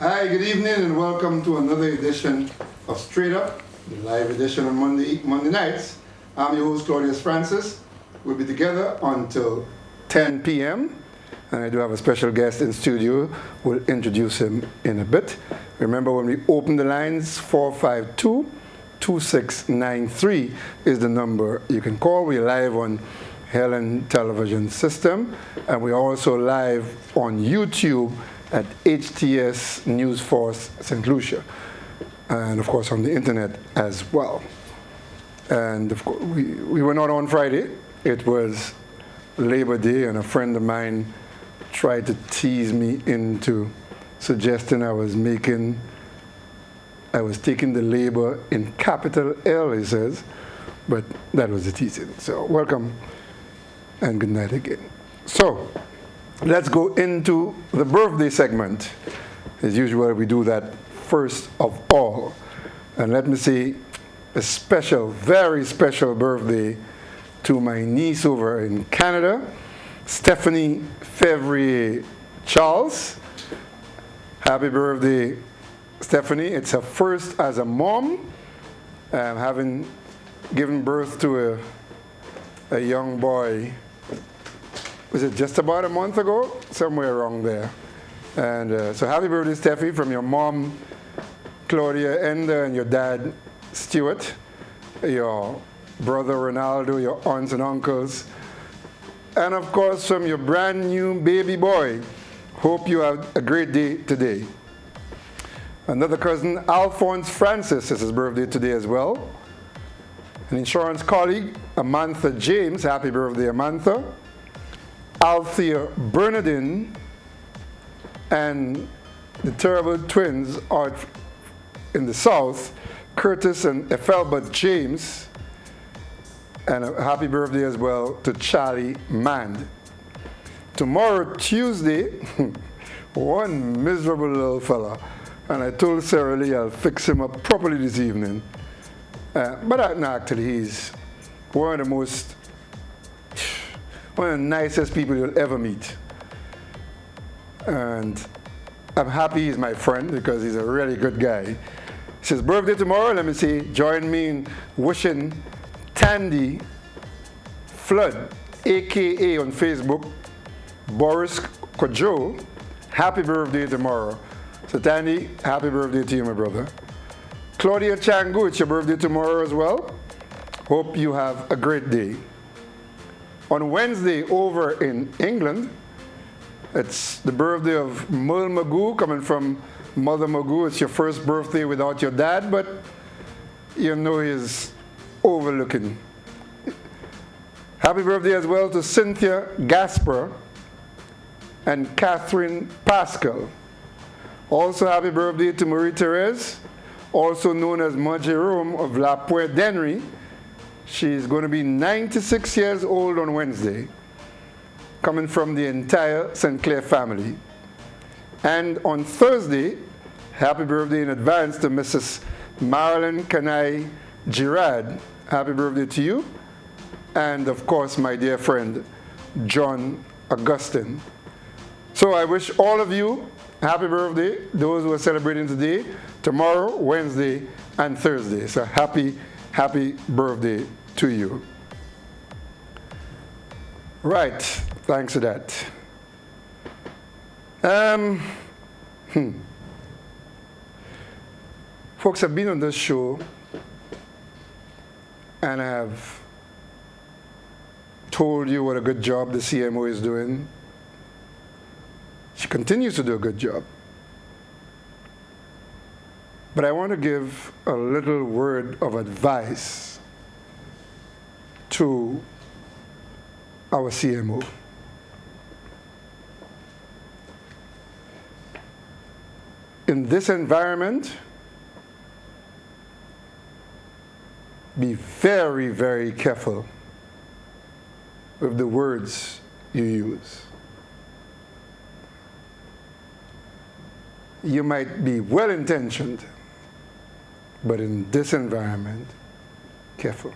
Hi, good evening, and welcome to another edition of Striaght, the live edition on Monday nights. I'm your host, Claudius Francis. We'll be together until 10 p.m. And I do have a special guest in studio. We'll introduce him in a bit. Remember, when we open the lines, 452-2693 is the number you can call. We're live on Helen Television System, and we're also live on YouTube at HTS News Force St. Lucia, and of course on the internet as well. And of course, we were not on Friday. It was Labor Day, and a friend of mine tried to tease me into suggesting I was taking the labor in capital L, he says, but that was the teasing. So welcome and good night again. So let's go into the birthday segment. As usual, we do that first of all. And let me say a special, very special birthday to my niece over in Canada, Stephanie Fevrier Charles. Happy birthday, Stephanie. It's her first as a mom, having given birth to a young boy. Was it just about a month ago? Somewhere around there. And so happy birthday, Steffi, from your mom, Claudia Ender, and your dad, Stuart, your brother, Ronaldo, your aunts and uncles, and of course from your brand new baby boy. Hope you have a great day today. Another cousin, Alphonse Francis, is his birthday today as well. An insurance colleague, Amantha James, happy birthday, Amantha. Althea Bernardine, and the terrible twins out in the south, Curtis and Ethelbert James, and a happy birthday as well to Charlie Mand. Tomorrow, Tuesday, one miserable little fella, and I told Sarah Lee I'll fix him up properly this evening. But actually, he's one of the nicest people you'll ever meet. And I'm happy he's my friend because he's a really good guy. It's his birthday tomorrow. Let me say, join me in wishing Tandy Flood, AKA on Facebook, Boris Kojo, happy birthday tomorrow. So Tandy, happy birthday to you, my brother. Claudia Changu, it's your birthday tomorrow as well. Hope you have a great day. On Wednesday over in England, it's the birthday of Merle Magoo, coming from Mother Magoo. It's your first birthday without your dad, but you know he's overlooking. Happy birthday as well to Cynthia Gasper and Catherine Pascal. Also happy birthday to Marie Therese, also known as Ma Jerome of La Pointe d'Henry. She's going to be 96 years old on Wednesday, coming from the entire St. Clair family. And on Thursday, happy birthday in advance to Mrs. Marilyn Kanai Girard. Happy birthday to you. And of course, my dear friend, John Augustine. So I wish all of you happy birthday, those who are celebrating today, tomorrow, Wednesday, and Thursday. So happy birthday to you. Right, thanks for that. Folks, I've been on this show and I have told you what a good job the CMO is doing. She continues to do a good job. But I want to give a little word of advice to our CMO. In this environment, be very, very careful with the words you use. You might be well-intentioned, but in this environment, careful.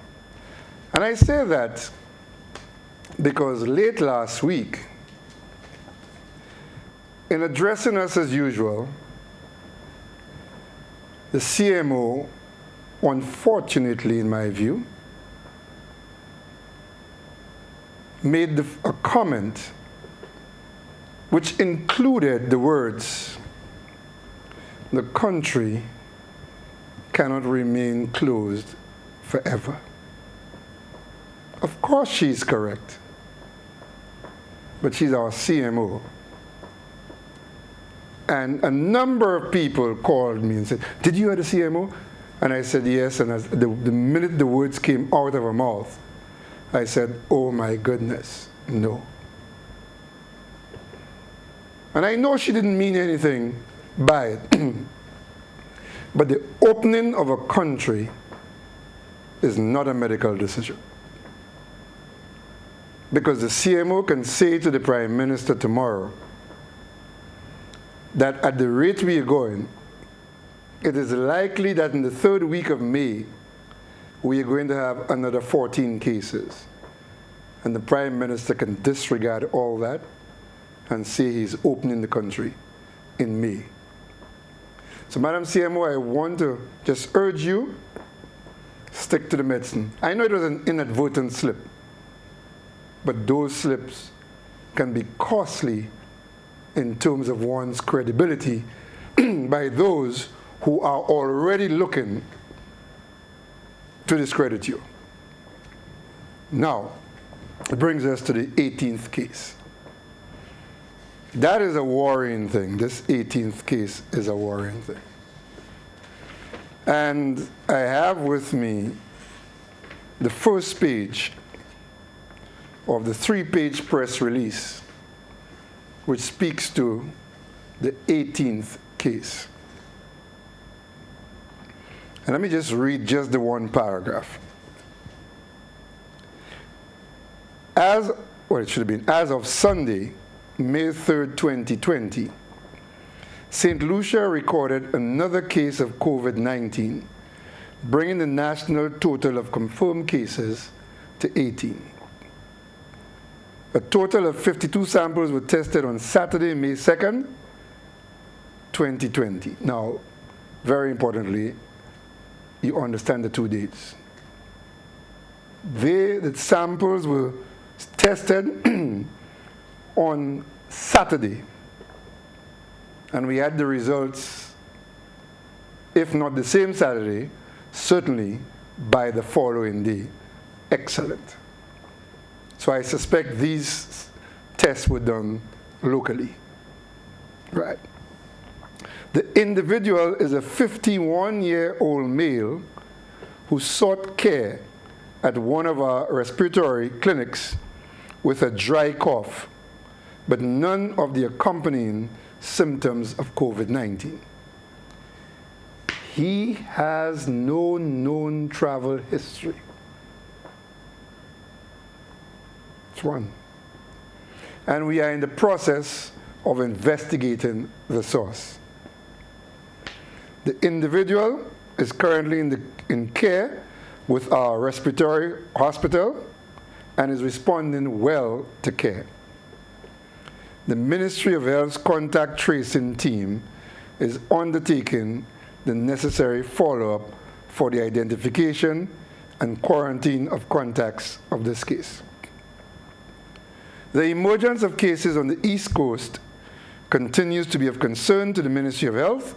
And I say that because late last week, in addressing us as usual, the CMO, unfortunately in my view, made a comment which included the words, "The country cannot remain closed forever." Of course she's correct, but she's our CMO. And a number of people called me and said, "Did you hear the CMO?" And I said, "Yes." And the minute the words came out of her mouth, I said, "Oh my goodness, no." And I know she didn't mean anything by it. But the opening of a country is not a medical decision. Because the CMO can say to the Prime Minister tomorrow that at the rate we are going, it is likely that in the third week of May, we are going to have another 14 cases. And the Prime Minister can disregard all that and say he's opening the country in May. So, Madam CMO, I want to just urge you, stick to the medicine. I know it was an inadvertent slip, but those slips can be costly in terms of one's credibility by those who are already looking to discredit you. Now, it brings us to the 18th case. That is a worrying thing. This 18th case is a worrying thing. And I have with me the first page of the 3-page press release, which speaks to the 18th case. And let me just read just the one paragraph. As of Sunday, May 3rd, 2020, St. Lucia recorded another case of COVID-19, bringing the national total of confirmed cases to 18. A total of 52 samples were tested on Saturday, May 2nd, 2020. Now, very importantly, you understand the 2 dates. The samples were tested on Saturday, and we had the results, if not the same Saturday, certainly by the following day. Excellent. So I suspect these tests were done locally. Right. The individual is a 51-year-old male who sought care at one of our respiratory clinics with a dry cough, but none of the accompanying symptoms of COVID-19. He has no known travel history. That's one. And we are in the process of investigating the source. The individual is currently in care with our respiratory hospital and is responding well to care. The Ministry of Health's contact tracing team is undertaking the necessary follow-up for the identification and quarantine of contacts of this case. The emergence of cases on the East Coast continues to be of concern to the Ministry of Health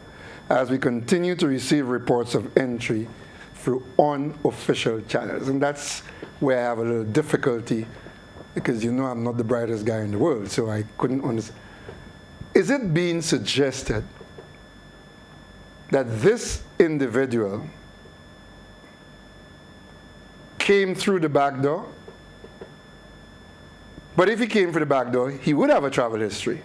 as we continue to receive reports of entry through unofficial channels. And that's where I have a little difficulty, because you know I'm not the brightest guy in the world, so I couldn't understand. Is it being suggested that this individual came through the back door? But if he came through the back door, he would have a travel history.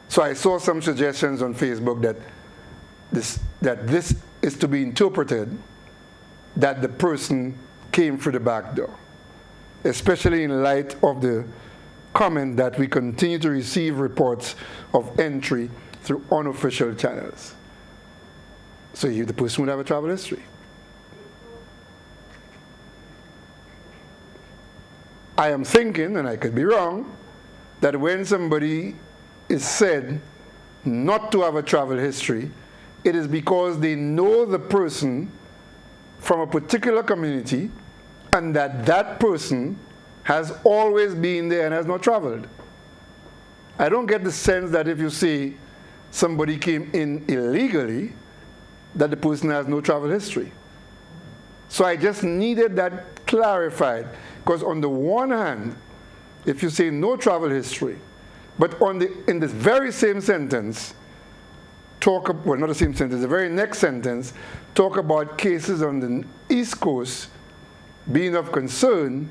So I saw some suggestions on Facebook that this is to be interpreted that the person came through the back door, especially in light of the comment that we continue to receive reports of entry through unofficial channels. So the person would have a travel history. I am thinking, and I could be wrong, that when somebody is said not to have a travel history, it is because they know the person from a particular community and that person has always been there and has not traveled. I don't get the sense that if you say somebody came in illegally, that the person has no travel history. So I just needed that clarified, because on the one hand, if you say no travel history, but in this very same sentence, well, not the same sentence, the very next sentence, talk about cases on the East Coast being of concern,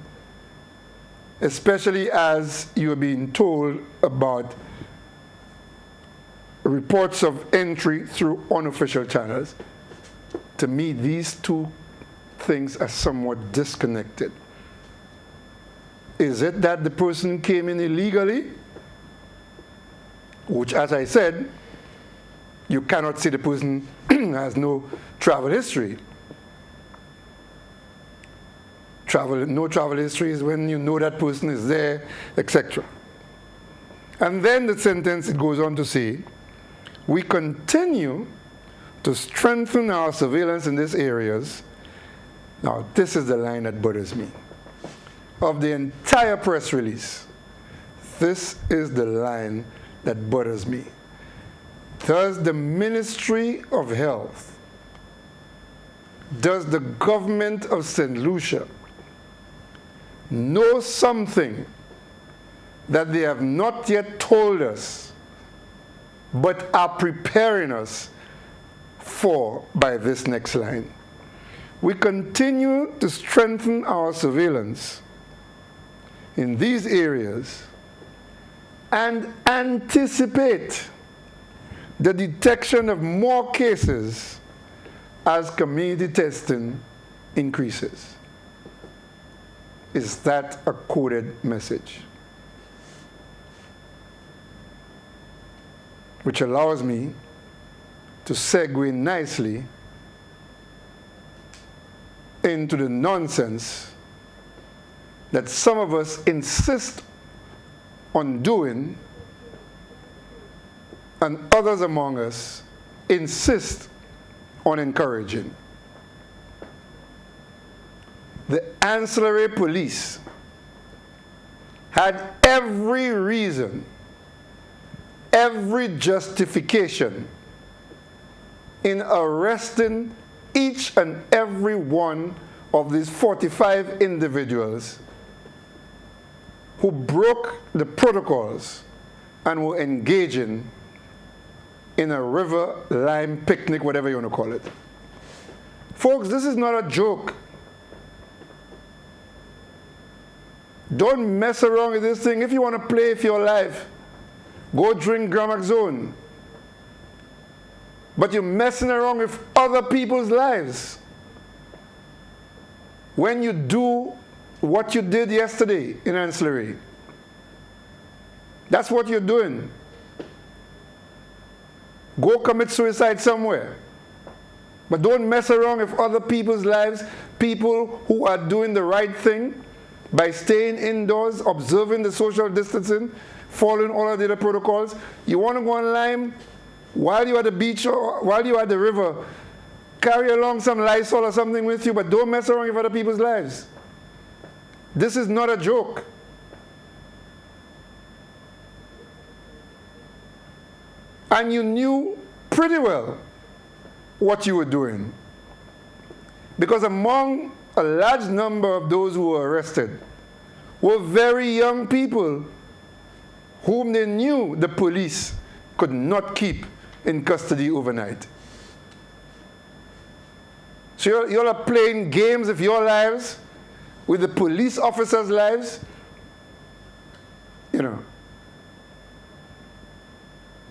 especially as you are being told about reports of entry through unofficial channels. To me, these two things are somewhat disconnected. Is it that the person came in illegally? Which, as I said, you cannot say the person has no travel history. No travel history is when you know that person is there, etc. And then the sentence, it goes on to say, we continue to strengthen our surveillance in these areas. Now, this is the line that bothers me. Of the entire press release, this is the line that bothers me. Does the Ministry of Health, does the government of St. Lucia know something that they have not yet told us, but are preparing us for by this next line? We continue to strengthen our surveillance in these areas and anticipate the detection of more cases as community testing increases. Is that a coded message? Which allows me to segue nicely into the nonsense that some of us insist on doing and others among us insist on encouraging. The ancillary police had every reason, every justification in arresting each and every one of these 45 individuals who broke the protocols and were engaging in a river lime picnic, whatever you want to call it. Folks, this is not a joke. Don't mess around with this thing. If you want to play for your life, go drink Gramaxone. But you're messing around with other people's lives. When you do what you did yesterday in ancillary, that's what you're doing. Go commit suicide somewhere. But don't mess around with other people's lives, people who are doing the right thing by staying indoors, observing the social distancing, following all of the other protocols. You want to go on Lime while you're at the beach or while you're at the river, carry along some Lysol or something with you, but don't mess around with other people's lives. This is not a joke. And you knew pretty well what you were doing. Because among a large number of those who were arrested were very young people whom they knew the police could not keep in custody overnight. So you all are playing games of your lives with the police officers' lives, you know.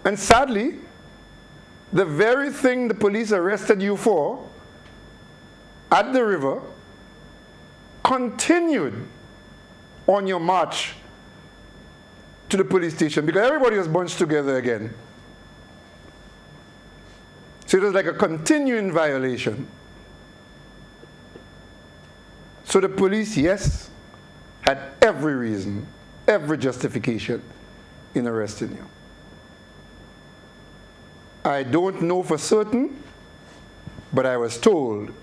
And sadly, the very thing the police arrested you for at the river continued on your march to the police station, because everybody was bunched together again. So it was like a continuing violation. So the police, yes, had every reason, every justification in arresting you. I don't know for certain, but I was told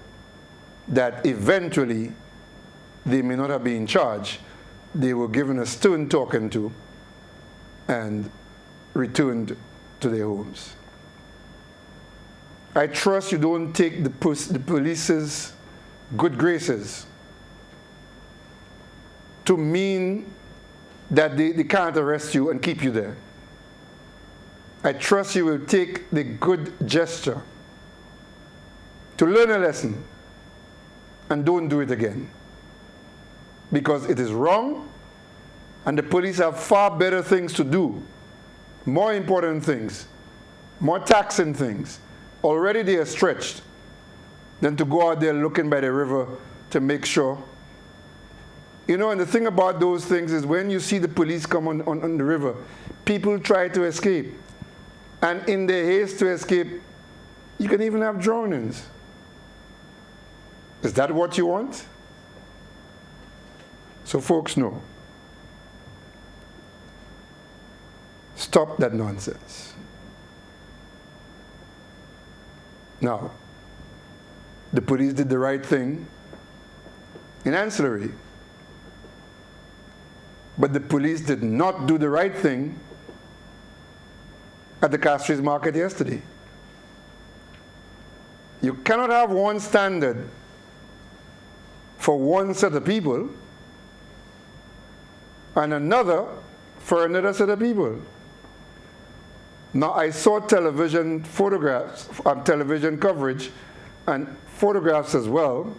that eventually they may not have been charged. They were given a stern talking to and returned to their homes. I trust you don't take the police's good graces to mean that they can't arrest you and keep you there. I trust you will take the good gesture to learn a lesson and don't do it again. Because it is wrong, and the police have far better things to do, more important things, more taxing things. Already they are stretched than to go out there looking by the river to make sure. You know, and the thing about those things is when you see the police come on the river, people try to escape. And in their haste to escape, you can even have drownings. Is that what you want? So folks, no. Stop that nonsense. Now, the police did the right thing in ancillary. But the police did not do the right thing at the Castries market yesterday. You cannot have one standard for one set of people and another for another set of people. Now, I saw television photographs, television coverage, and photographs as well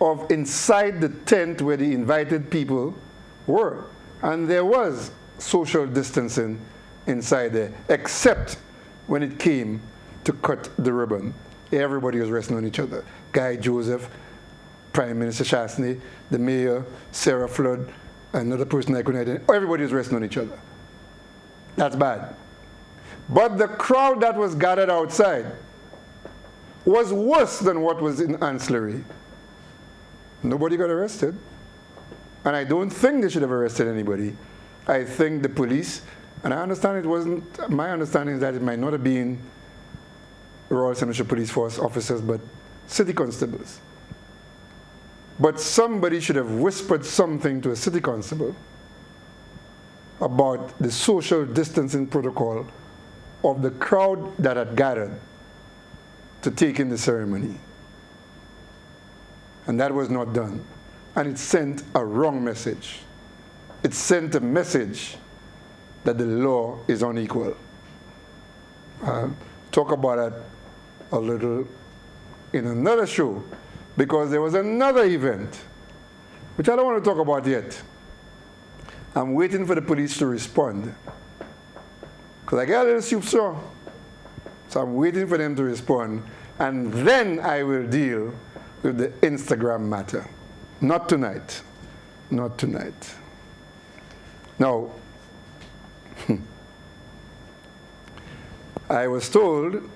of inside the tent where the invited people were. And there was social distancing inside there, except when it came to cut the ribbon. Everybody was resting on each other. Guy Joseph, Prime Minister Chasney, the mayor, Sarah Flood, another person I couldn't identify. Everybody was resting on each other. That's bad. But the crowd that was gathered outside was worse than what was in ancillary. Nobody got arrested. And I don't think they should have arrested anybody. I think the police, and I understand it wasn't, my understanding is that it might not have been Royal Central Police Force officers, but city constables. But somebody should have whispered something to a city constable about the social distancing protocol of the crowd that had gathered to take in the ceremony. And that was not done. And it sent a wrong message. It sent a message that the law is unequal. Talk about that a little in another show, because there was another event, which I don't want to talk about yet. I'm waiting for the police to respond, because I got a little soup straw. So I'm waiting for them to respond, and then I will deal with the Instagram matter. Not tonight. Not tonight. Now, I was told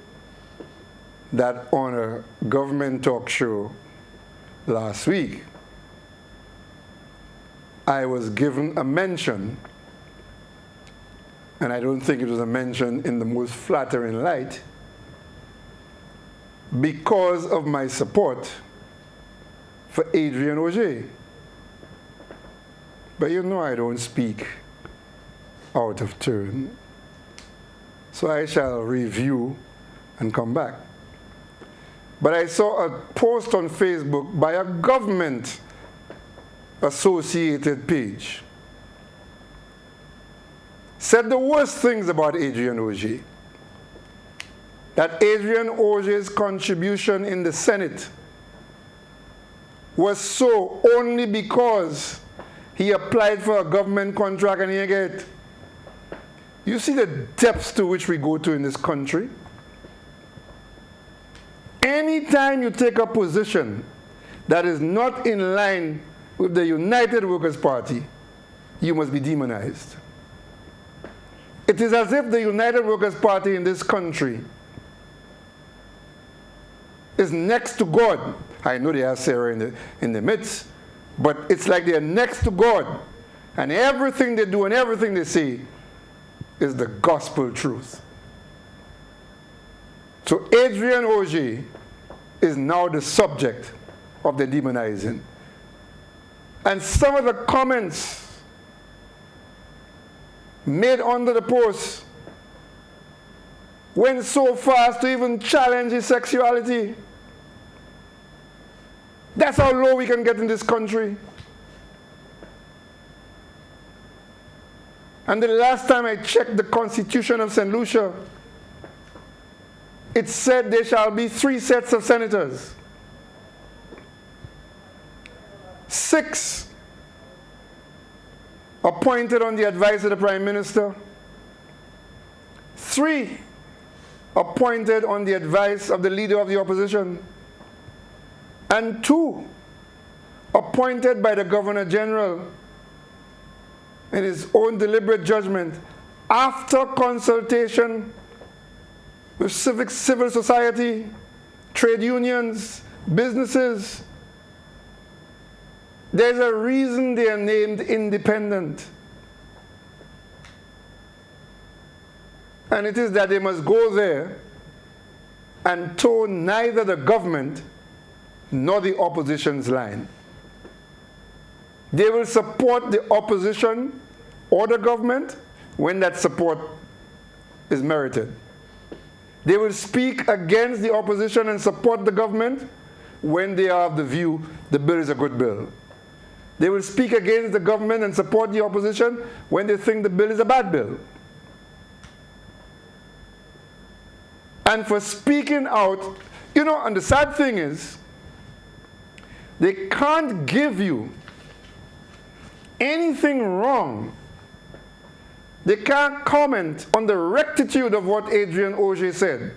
that on a government talk show last week, I was given a mention, and I don't think it was a mention in the most flattering light, because of my support for Adrian Auger. But you know I don't speak out of turn. So I shall review and come back. But I saw a post on Facebook by a government associated page. Said the worst things about Adrian Auger. That Adrian Auger's contribution in the Senate was so only because he applied for a government contract and he didn't get it. You see the depths to which we go to in this country? Anytime you take a position that is not in line with the United Workers' Party, you must be demonized. It is as if the United Workers' Party in this country is next to God. I know they have Sarah in the midst, but it's like they're next to God. And everything they do and everything they say is the gospel truth. So Adrian Ogier is now the subject of the demonizing. And some of the comments made under the post went so far as to even challenge his sexuality. That's how low we can get in this country. And the last time I checked the Constitution of St. Lucia, it said there shall be 3 sets of senators. 6 appointed on the advice of the Prime Minister. 3 appointed on the advice of the Leader of the Opposition. And 2 appointed by the Governor General in his own deliberate judgment after consultation with civil society, trade unions, businesses. There's a reason they are named independent. And it is that they must go there and toe neither the government nor the opposition's line. They will support the opposition or the government when that support is merited. They will speak against the opposition and support the government when they are of the view the bill is a good bill. They will speak against the government and support the opposition when they think the bill is a bad bill. And for speaking out, and the sad thing is, they can't give you anything wrong. They can't comment on the rectitude of what Adrian Ogier said.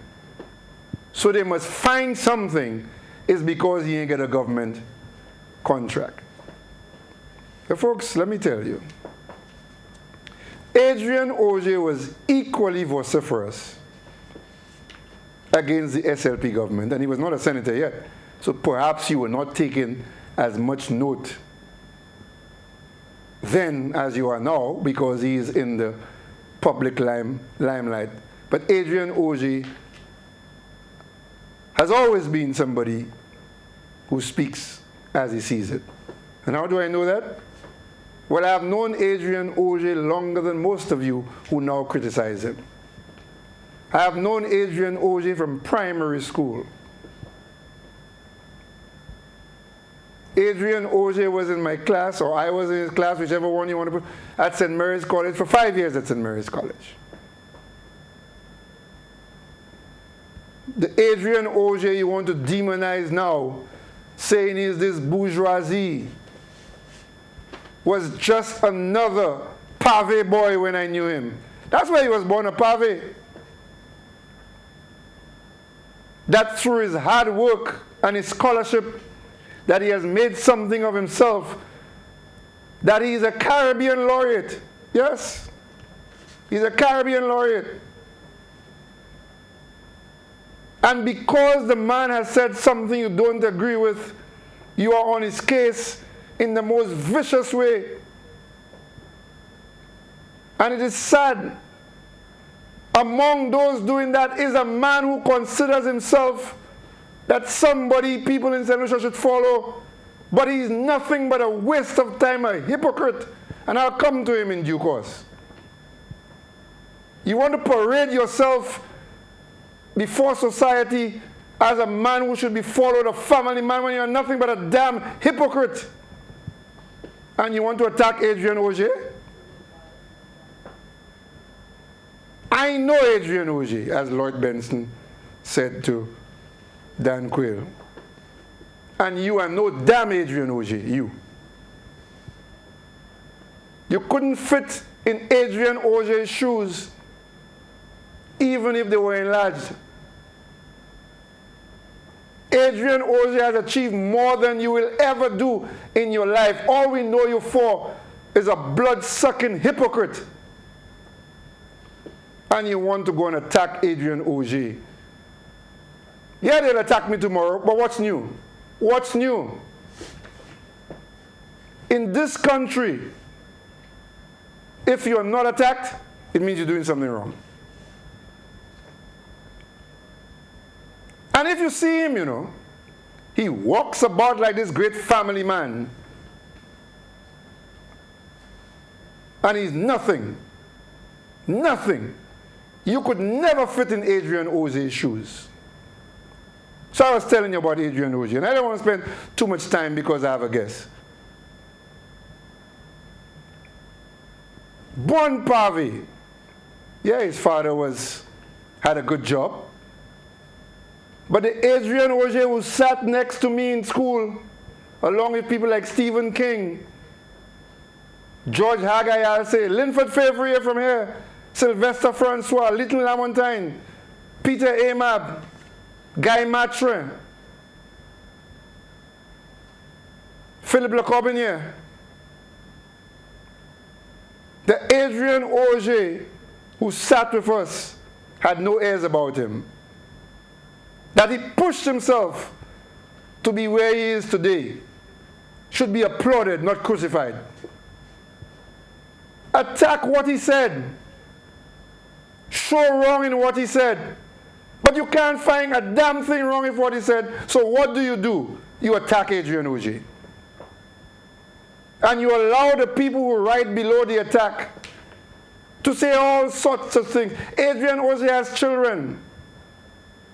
So they must find something is because he ain't get a government contract. But folks, let me tell you, Adrian Ogier was equally vociferous against the SLP government, and he was not a senator yet. So perhaps you were not taking as much note then as you are now, because he is in the public limelight. But Adrian Ogier has always been somebody who speaks as he sees it. And how do I know that? Well, I have known Adrian Ogier longer than most of you who now criticize him. I have known Adrian Ogier from primary school. Adrian Ogier was in my class, or I was in his class, whichever one you want to put, at St. Mary's College for 5 years at St. Mary's College. The Adrian Ogier you want to demonize now, saying he's this bourgeoisie, was just another pave boy when I knew him. That's why he was born a pave. That through his hard work and his scholarship, that he has made something of himself, that he is a Caribbean laureate. Yes, he's a Caribbean laureate. And because the man has said something you don't agree with, you are on his case in the most vicious way. And it is sad. Among those doing that is a man who considers himself that people in St. Lucia should follow, but he's nothing but a waste of time, a hypocrite. And I'll come to him in due course. You want to parade yourself before society as a man who should be followed, a family man, when you're nothing but a damn hypocrite. And you want to attack Adrian Ogier? I know Adrian Ogier, as Lloyd Benson said to Dan Quayle. And you are no damn Adrian Ogier, you. You couldn't fit in Adrian Ogier's shoes, even if they were enlarged. Adrian Ogier has achieved more than you will ever do in your life. All we know you for is a blood-sucking hypocrite. And you want to go and attack Adrian Ogier. Yeah, they'll attack me tomorrow, but what's new? What's new? In this country, if you're not attacked, it means you're doing something wrong. And if you see him, you know, he walks about like this great family man. And he's nothing. Nothing. You could never fit in Adrian Ozay's shoes. So I was telling you about Adrian Ozay, and I don't want to spend too much time because I have a guest. Born Pavi. Yeah, his father had a good job. But the Adrian Ozay who sat next to me in school, along with people like Stephen King, George Haggai, I'll say, Linford Favre from here, Sylvester Francois, Little Lamontagne, Peter Amab, Guy Matre, Philip Lecorbinier. The Adrian Ozay who sat with us had no airs about him. That he pushed himself to be where he is today should be applauded, not crucified. Attack what he said. Show wrong in what he said. But you can't find a damn thing wrong with what he said. So what do? You attack Adrian Ozay. And you allow the people who write below the attack to say all sorts of things. Adrian Ozay has children.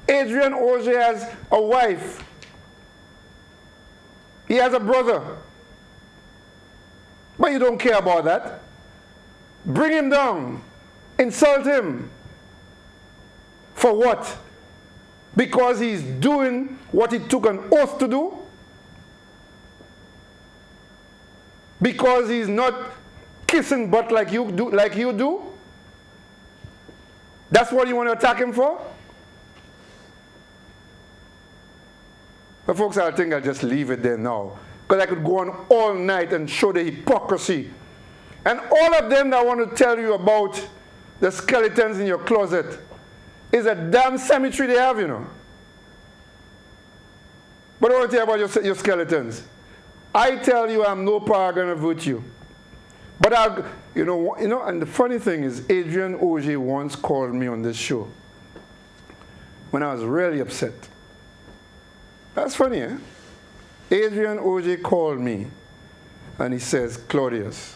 Adrian Ozay has a wife. He has a brother. But you don't care about that. Bring him down. Insult him. For what? Because he's doing what he took an oath to do? Because he's not kissing butt like you do? That's what you want to attack him for? But folks, I think I'll just leave it there now. Because I could go on all night and show the hypocrisy. And all of them that I want to tell you about the skeletons in your closet is a damn cemetery they have, you know. But I want to tell you about your skeletons. I tell you I'm no paragon of virtue. But you know, and the funny thing is, Adrian Ozay once called me on this show when I was really upset. That's funny, eh? Adrian Ozay called me and he says, Claudius,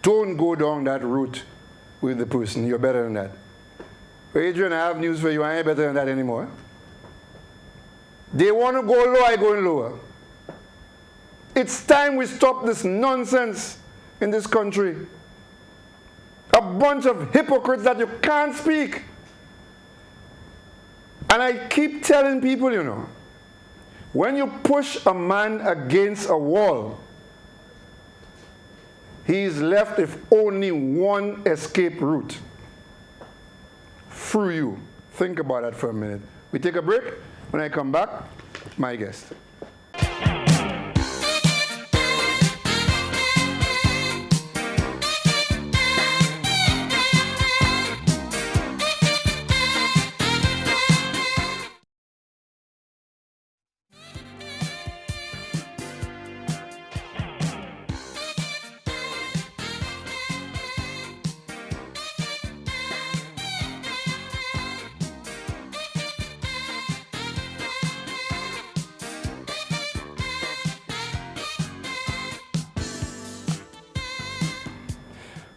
don't go down that route with the person. You're better than that. Adrian, I have news for you. I ain't better than that anymore. They want to go low, I go in lower. It's time we stop this nonsense in this country. A bunch of hypocrites that you can't speak. And I keep telling people, you know, when you push a man against a wall, he's left with only one escape route. Through you. Think about that for a minute. We take a break. When I come back, my guest.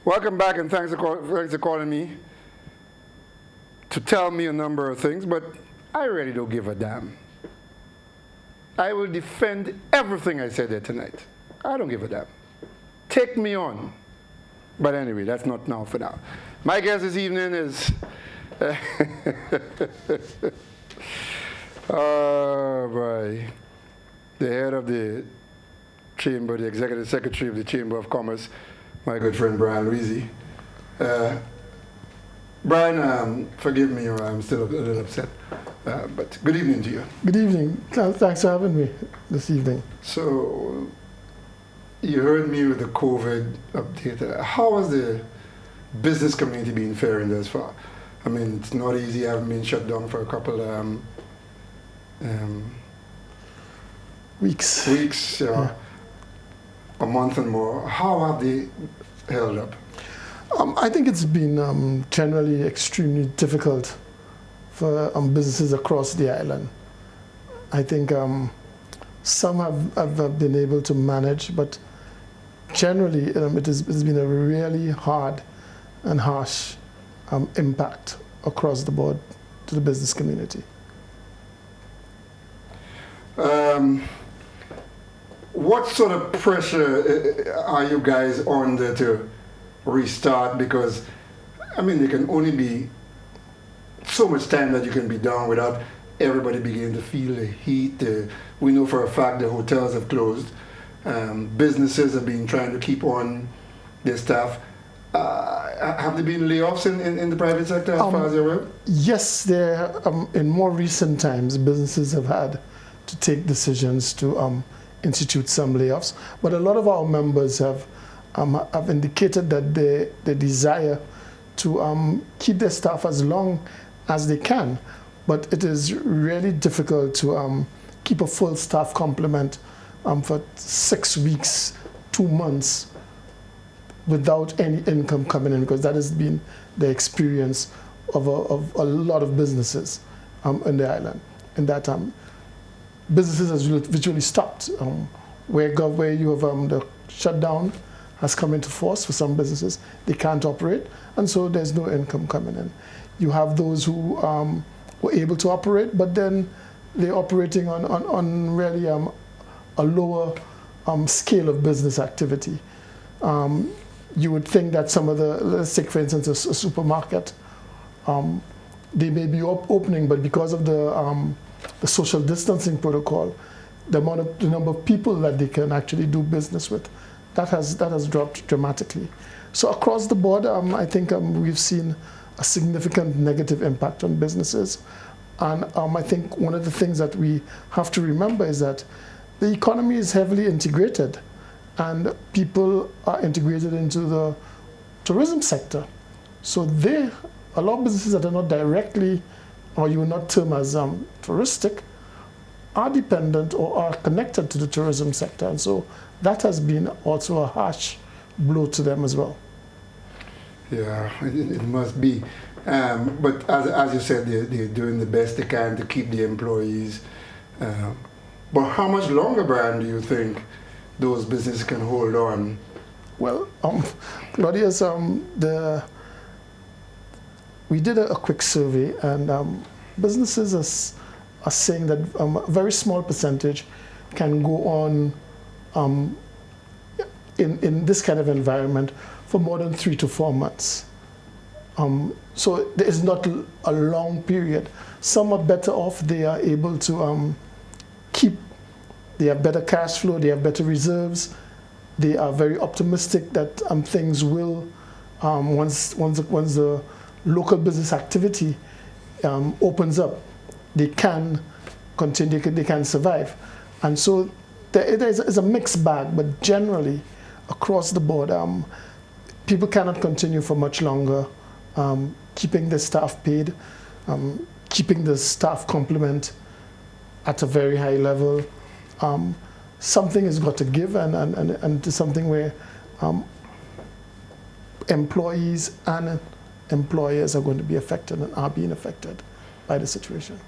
Welcome back, and thanks for calling me to tell me a number of things, but I really don't give a damn. I will defend everything I said there tonight. I don't give a damn. Take me on. But anyway, that's not now for now. My guest this evening is oh boy, the head of the chamber, the executive secretary of the Chamber of Commerce, my good friend Brian Louisy. Brian, forgive me, I'm still a little upset, but good evening to you. Good evening. Thanks for having me this evening. So, you heard me with the COVID update. How has the business community been faring thus far? I mean, it's not easy. I've been shut down for a couple weeks, yeah. A month and more. How have they held up? I think it's been generally extremely difficult for businesses across the island. I think some have been able to manage, but generally it's been a really hard and harsh impact across the board to the business community. What sort of pressure are you guys under to restart? Because, I mean, there can only be so much time that you can be down without everybody beginning to feel the heat. We know for a fact the hotels have closed. Businesses have been trying to keep on their staff. Have there been layoffs in the private sector as far as you're aware? Yes, there. In more recent times, businesses have had to take decisions to institute some layoffs. But a lot of our members have indicated that they desire to keep their staff as long as they can. But it is really difficult to keep a full staff complement for 6 weeks, 2 months, without any income coming in, because that has been the experience of a lot of businesses in the island. And that businesses has virtually stopped. Where you have the shutdown has come into force for some businesses, they can't operate, and so there's no income coming in. You have those who were able to operate, but then they're operating on really a lower scale of business activity. You would think that some of the, let's take for instance a supermarket, they may be opening, but because of the social distancing protocol, the number of people that they can actually do business with, that has dropped dramatically. So across the board, I think we've seen a significant negative impact on businesses. And I think one of the things that we have to remember is that the economy is heavily integrated, and people are integrated into the tourism sector. So a lot of businesses that are not directly, or you would not term as touristic, are dependent or are connected to the tourism sector. And so that has been also a harsh blow to them as well. Yeah, it must be. But as you said, they're doing the best they can to keep the employees. But how much longer, Brian, do you think those businesses can hold on? Well, Claudius, we did a quick survey, and businesses are saying that a very small percentage can go on in this kind of environment for more than 3 to 4 months. So there is not a long period. Some are better off. They are able to they have better cash flow, they have better reserves. They are very optimistic that things will, once the local business activity opens up, they can continue, they can survive. And so it's a mixed bag, but generally, across the board, people cannot continue for much longer, keeping the staff paid, keeping the staff complement at a very high level. Something has got to give, and to something where employees and employers are going to be affected and are being affected by the situation.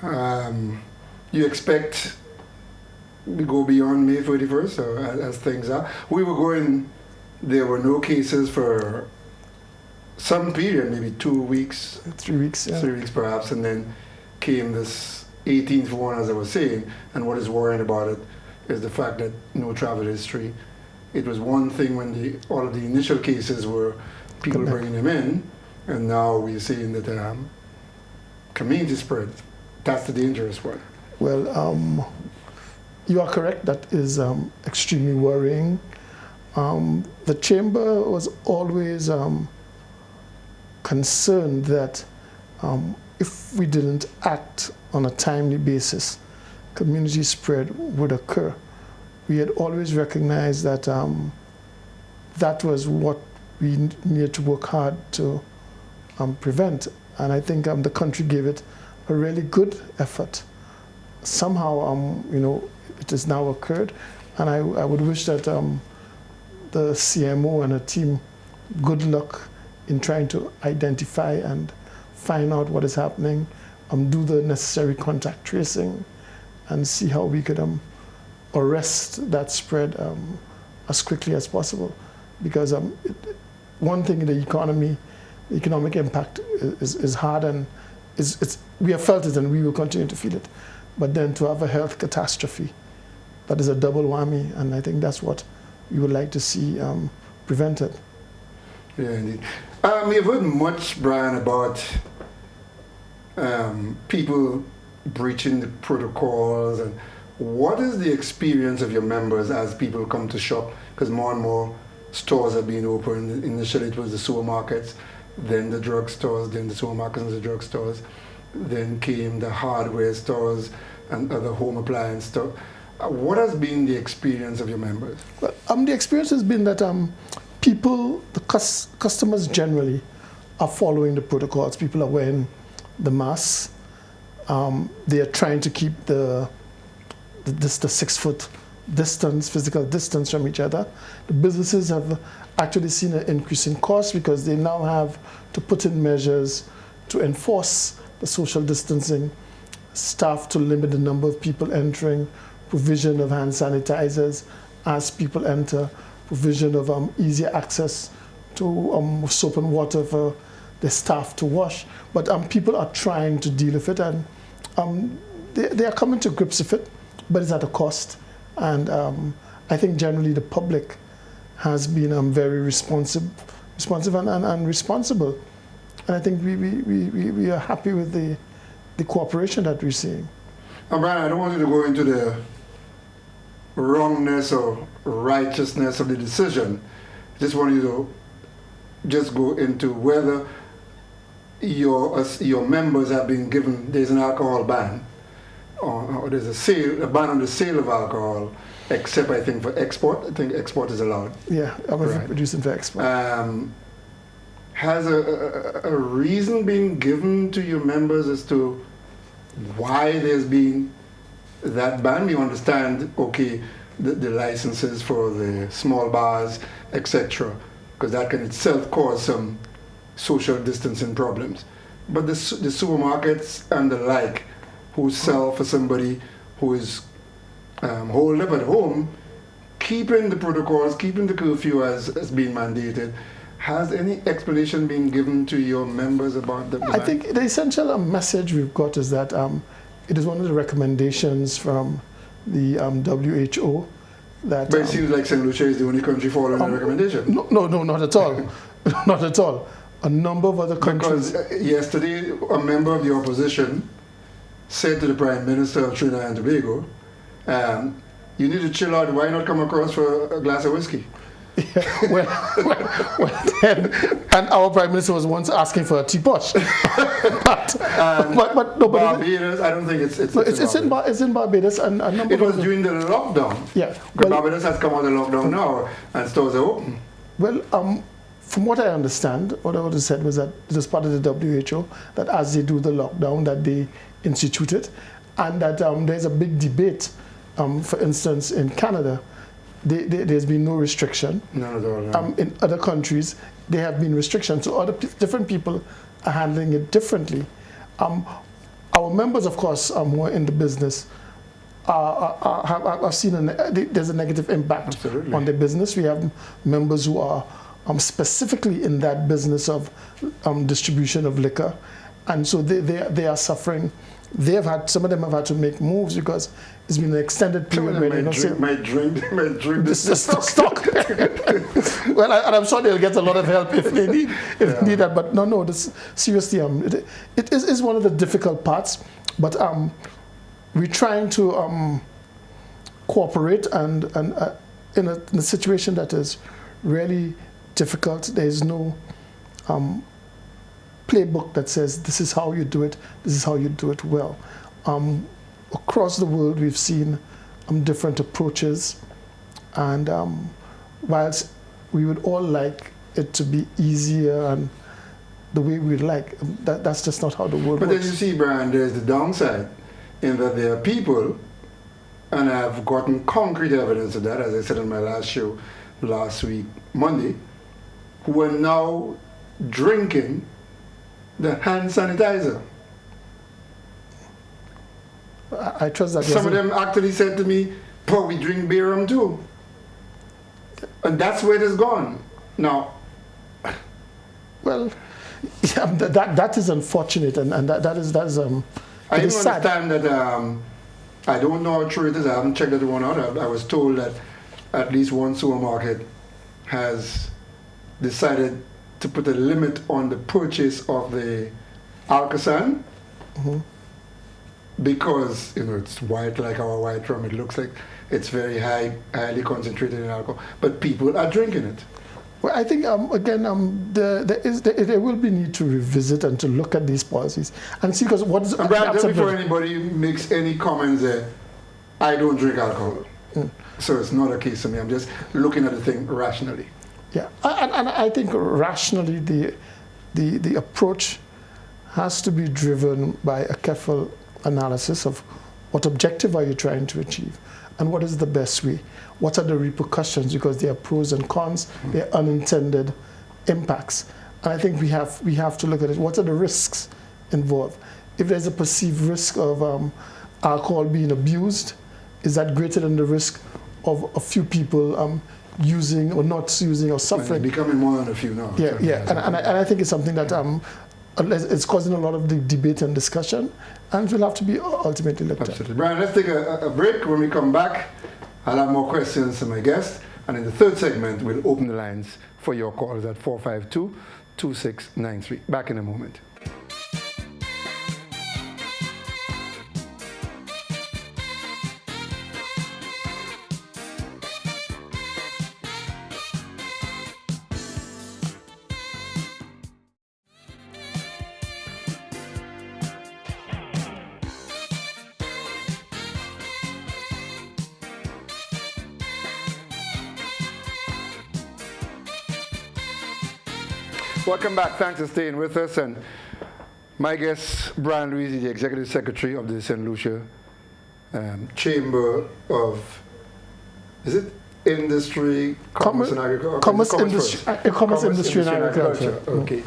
You expect we go beyond May 31st, or as things are? There were no cases for some period, maybe 2 weeks. 3 weeks, yeah. 3 weeks perhaps, and then came this 18th one, as I was saying, and what is worrying about it is the fact that no travel history. It was one thing when all of the initial cases were people bringing them in, and now we're seeing that community spread. That's the dangerous one. Well, you are correct. That is extremely worrying. The chamber was always concerned that if we didn't act on a timely basis, community spread would occur. We had always recognized that that was what we needed to work hard to prevent. And I think the country gave it a really good effort. Somehow, it has now occurred, and I would wish that the CMO and her team good luck in trying to identify and find out what is happening, do the necessary contact tracing, and see how we could arrest that spread as quickly as possible. Because one thing in the economic impact is hard, and we have felt it and we will continue to feel it. But then to have a health catastrophe, that is a double whammy, and I think that's what we would like to see prevented. Yeah, indeed. You've heard much, Brian, about people breaching the protocols, and what is the experience of your members as people come to shop? Because more and more stores have been opened. Initially it was the supermarkets, then the drugstores, then the supermarkets and the drugstores, then came the hardware stores and other home appliance stores. What has been the experience of your members? Well, the experience has been that people, customers generally are following the protocols. People are wearing the masks. They are trying to keep the 6 foot distance, physical distance from each other. The businesses have actually seen an increase in cost because they now have to put in measures to enforce the social distancing, staff to limit the number of people entering, provision of hand sanitizers as people enter, provision of easier access to soap and water for the staff to wash. But people are trying to deal with it, and they are coming to grips with it, but it's at a cost. And I think generally the public has been very responsive and responsible. And I think we are happy with the cooperation that we're seeing. Brian, I don't want you to go into the wrongness or righteousness of the decision. I just want you to just go into whether your members have been given, there's an alcohol ban, or there's a ban on the sale of alcohol, except I think for export. I think export is allowed. Yeah, I'm right. Producing for export. Has a reason been given to your members as to why there's been that ban? We understand, okay, the licenses for the small bars, etc., because that can itself cause some social distancing problems. But the supermarkets and the like, who sell for somebody who is holed up at home, keeping the protocols, keeping the curfew as being mandated, has any explanation been given to your members about the ban? I think the essential message we've got is that it is one of the recommendations from the WHO that... But it seems like St. Lucia is the only country following the recommendation. No, not at all. Not at all. A number of other countries... Because yesterday, a member of the opposition said to the Prime Minister of Trinidad and Tobago, you need to chill out, why not come across for a glass of whiskey? Yeah, well then, and our Prime Minister was once asking for a teapot. but Barbados, I don't think it's in Barbados, and a number it was during the lockdown. Yeah, but Barbados has come out of lockdown now, and stores are open. Well, from what I understand, what I would have said was that it was part of the WHO that as they do the lockdown, that they institute it, and that there's a big debate. For instance, in Canada, there's been no restriction. None at all. In other countries, there have been restrictions. So different people are handling it differently. Our members, of course, who are in the business, have seen there's a negative impact Absolutely. on their business. We have members who are specifically in that business of distribution of liquor, and so they are suffering. Some of them have had to make moves because it's been an extended period where they might drink the stock. Well, and I'm sure they'll get a lot of help if they need that. But no, seriously, it is one of the difficult parts. But we're trying to cooperate, and in a situation that is really difficult, there is no playbook that says this is how you do it, this is how you do it well. Across the world, we've seen different approaches, and whilst we would all like it to be easier and the way we'd like, that's just not how the world works. But then you see, Brian, there's the downside in that there are people, and I've gotten concrete evidence of that, as I said on my last show last week, Monday, who are now drinking the hand sanitizer. I trust that. Some of them actually said to me, "Oh, we drink beer rum too," and that's where it has gone. Now, well, yeah, that is unfortunate, and that is I it even is sad. understand that. I don't know how true it is. I haven't checked that one out. I was told that at least one supermarket has decided to put a limit on the purchase of the Alka-Seltz because it's white like our white rum. It looks like it's very highly concentrated in alcohol, but people are drinking it. Well, I think again, there will be need to revisit and to look at these policies and see, because what is. And Brian, just before anybody makes any comments there, I don't drink alcohol, so it's not a case of me. I'm just looking at the thing rationally. Yeah, and I think rationally the approach has to be driven by a careful analysis of what objective are you trying to achieve and what is the best way. What are the repercussions, because there are pros and cons, there are unintended impacts. And I think we have to look at it. What are the risks involved? If there's a perceived risk of alcohol being abused, is that greater than the risk of a few people using or not using or suffering? It's becoming more than a few now. Yeah, yeah, and I think it's something that it's causing a lot of the debate and discussion, and will have to be ultimately looked Absolutely. at. Brian, let's take a break. When we come back, I'll have more questions to my guest, and in the third segment, we'll open the lines for your calls at 452-2693. Back in a moment. Welcome back. Thanks for staying with us. And my guest, Brian Louisy, the Executive Secretary of the St. Lucia Chamber of, is it Industry, Commerce and Agriculture? Commerce Industry and Agriculture. Okay.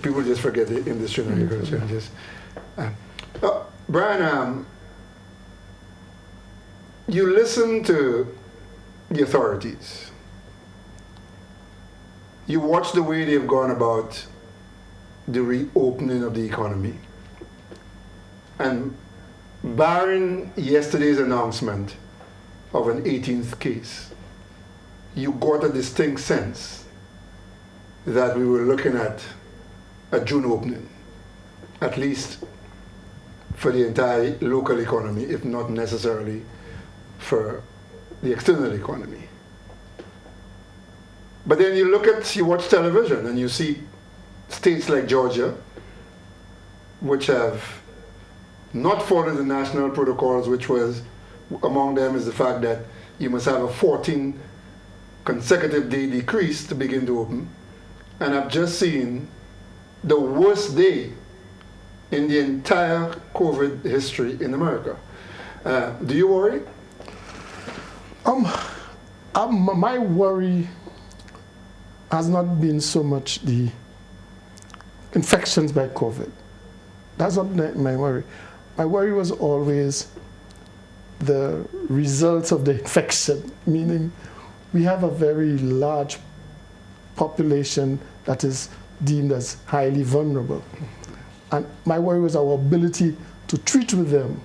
People just forget the industry and agriculture. Brian, you listen to the authorities. You watch the way they've gone about the reopening of the economy. And barring yesterday's announcement of an 18th case, you got a distinct sense that we were looking at a June opening, at least for the entire local economy, if not necessarily for the external economy. But then you watch television and you see states like Georgia, which have not followed the national protocols, which was, among them is the fact that you must have a 14 consecutive day decrease to begin to open. And I've just seen the worst day in the entire COVID history in America. Do you worry? My worry has not been so much the infections by COVID. That's not my worry. My worry was always the results of the infection, meaning we have a very large population that is deemed as highly vulnerable. And my worry was our ability to treat with them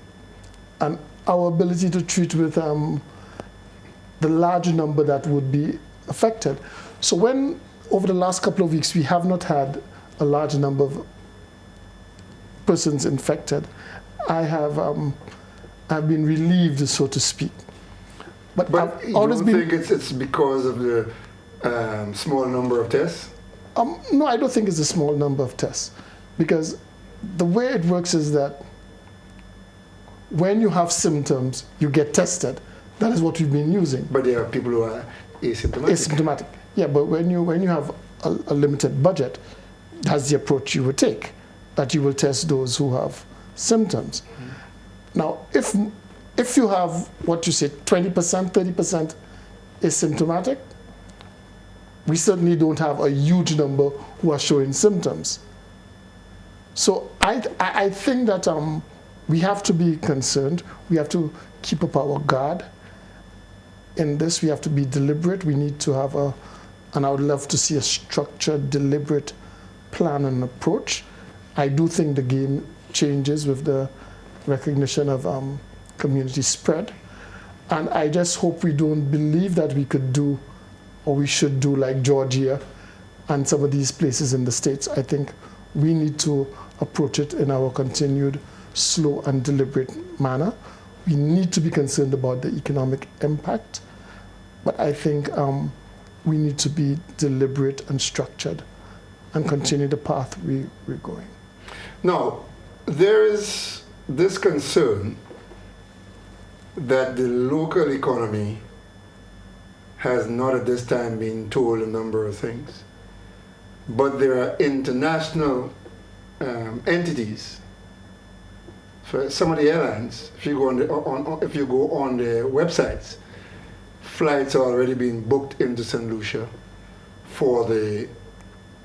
and our ability to treat with the large number that would be affected. So when, over the last couple of weeks, we have not had a large number of persons infected, I have been relieved, so to speak. But you don't think it's because of the small number of tests? No, I don't think it's a small number of tests. Because the way it works is that when you have symptoms, you get tested. That is what we've been using. But there are people who are asymptomatic. Asymptomatic. Yeah, but when you have a limited budget, that's the approach you would take, that you will test those who have symptoms. Now, if you have what you say, 20%, 30% asymptomatic, we certainly don't have a huge number who are showing symptoms. So I think that we have to be concerned. We have to keep up our guard in this. We have to be deliberate. We need to have and I would love to see a structured, deliberate plan and approach. I do think the game changes with the recognition of community spread. And I just hope we don't believe that we could do or we should do like Georgia and some of these places in the States. I think we need to approach it in our continued slow and deliberate manner. We need to be concerned about the economic impact, but I think we need to be deliberate and structured and continue the path we're going. Now, there is this concern that the local economy has not at this time been told a number of things, but there are international entities. For some of the airlines, if you go on their websites, flights are already being booked into St. Lucia for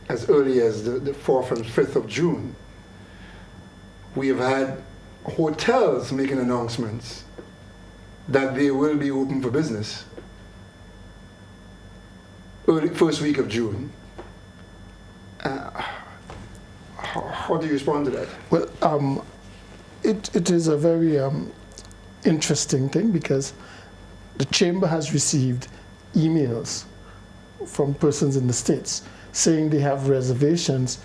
as early as the 4th and 5th of June. We have had hotels making announcements that they will be open for business first week of June. How do you respond to that? Well, it is a very interesting thing because the Chamber has received emails from persons in the States saying they have reservations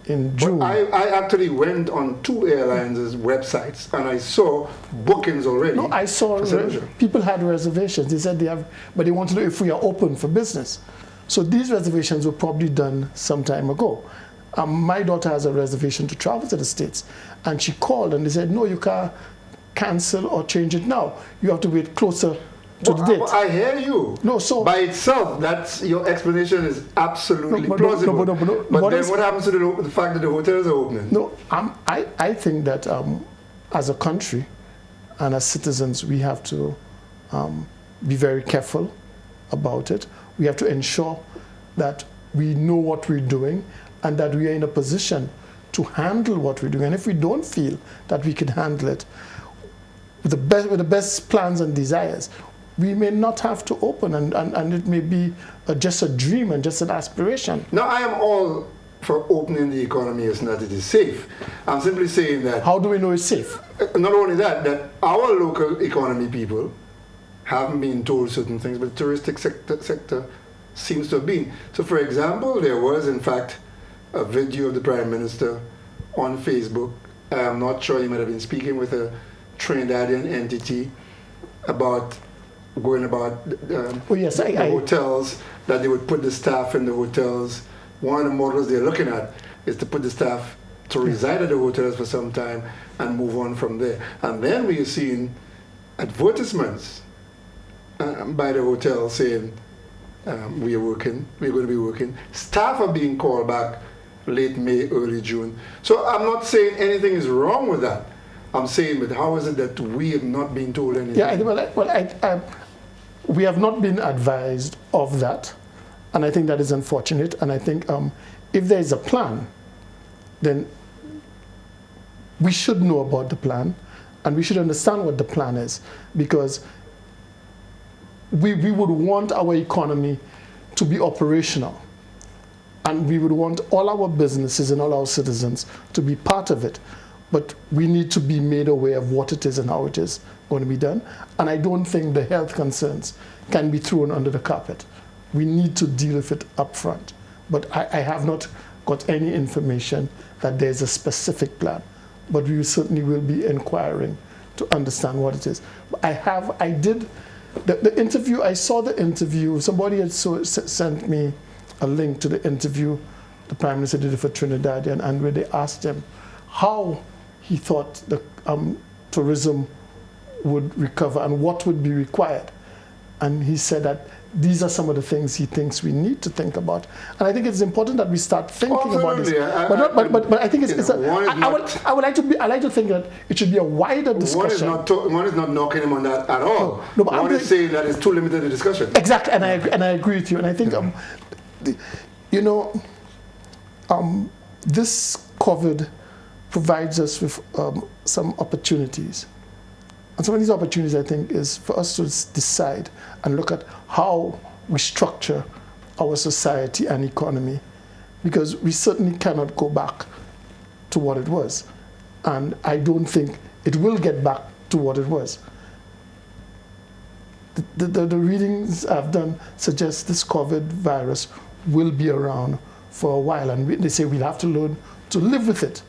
in June. But I actually went on 2 airlines' websites and I saw bookings already. No, I saw people had reservations. They said they have, but they want to know if we are open for business. So these reservations were probably done some time ago. My daughter has a reservation to travel to the States, and she called and they said, no, you can't cancel or change it now. You have to wait closer to the date. I hear you. No, so by itself, that's your explanation is absolutely plausible. But then what happens to the fact that the hotels are opening? No, I think that as a country and as citizens, we have to be very careful about it. We have to ensure that we know what we're doing and that we are in a position to handle what we're doing. And if we don't feel that we can handle it with the best plans and desires, we may not have to open, and it may be just a dream and just an aspiration. Now, I am all for opening the economy as not it is safe. I'm simply saying that... How do we know it's safe? Not only that our local economy people haven't been told certain things, but the touristic sector seems to have been. So, for example, there was, in fact, a video of the Prime Minister on Facebook. I'm not sure, he might have been speaking with a Trinidadian entity about going about the hotels, that they would put the staff in the hotels. One of the models they're looking at is to put the staff to reside at the hotels for some time and move on from there. And then we are seeing advertisements by the hotel saying, we're going to be working. Staff are being called back late May, early June. So I'm not saying anything is wrong with that. I'm saying, but how is it that we have not been told anything? Yeah, we have not been advised of that, and I think that is unfortunate. And I think if there is a plan, then we should know about the plan, and we should understand what the plan is, because we would want our economy to be operational, and we would want all our businesses and all our citizens to be part of it. But we need to be made aware of what it is and how it is going to be done. And I don't think the health concerns can be thrown under the carpet. We need to deal with it up front. But I have not got any information that there's a specific plan. But we certainly will be inquiring to understand what it is. The interview, I saw the interview. Somebody had sent me a link to the interview the Prime Minister did for Trinidadian, and where they asked him how he thought the tourism would recover and what would be required. And he said that these are some of the things he thinks we need to think about. And I think it's important that we start thinking about this. But I think I like to think that it should be a wider discussion. One is not knocking him on that at all. No, but one is saying that it's too limited a discussion. Exactly, and I agree with you. And I think, this COVID provides us with some opportunities. And some of these opportunities, I think, is for us to decide and look at how we structure our society and economy, because we certainly cannot go back to what it was. And I don't think it will get back to what it was. The readings I've done suggest this COVID virus will be around for a while, and they say we'll have to learn to live with it.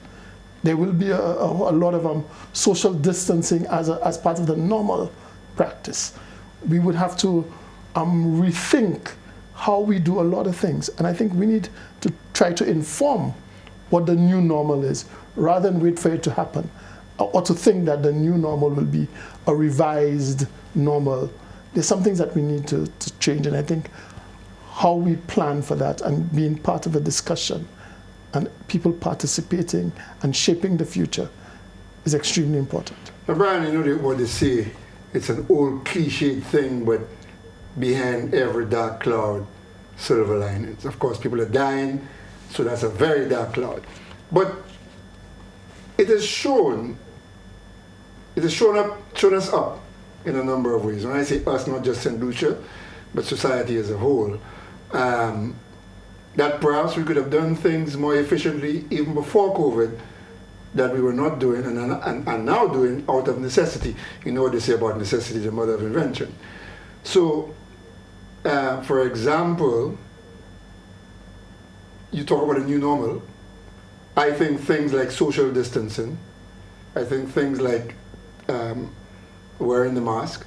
There will be a lot of social distancing as part of the normal practice. We would have to rethink how we do a lot of things. And I think we need to try to inform what the new normal is, rather than wait for it to happen, or to think that the new normal will be a revised normal. There's some things that we need to change, and I think how we plan for that and being part of a discussion and people participating and shaping the future is extremely important. Now, Brian, you know what they say, it's an old cliched thing, but behind every dark cloud, silver linings. Of course, people are dying, so that's a very dark cloud. But it has shown us up in a number of ways. When I say us, not just St. Lucia, but society as a whole, that perhaps we could have done things more efficiently even before COVID that we were not doing and now doing out of necessity. You know what they say about necessity, the mother of invention. So, for example, you talk about a new normal. I think things like social distancing, I think things like wearing the mask,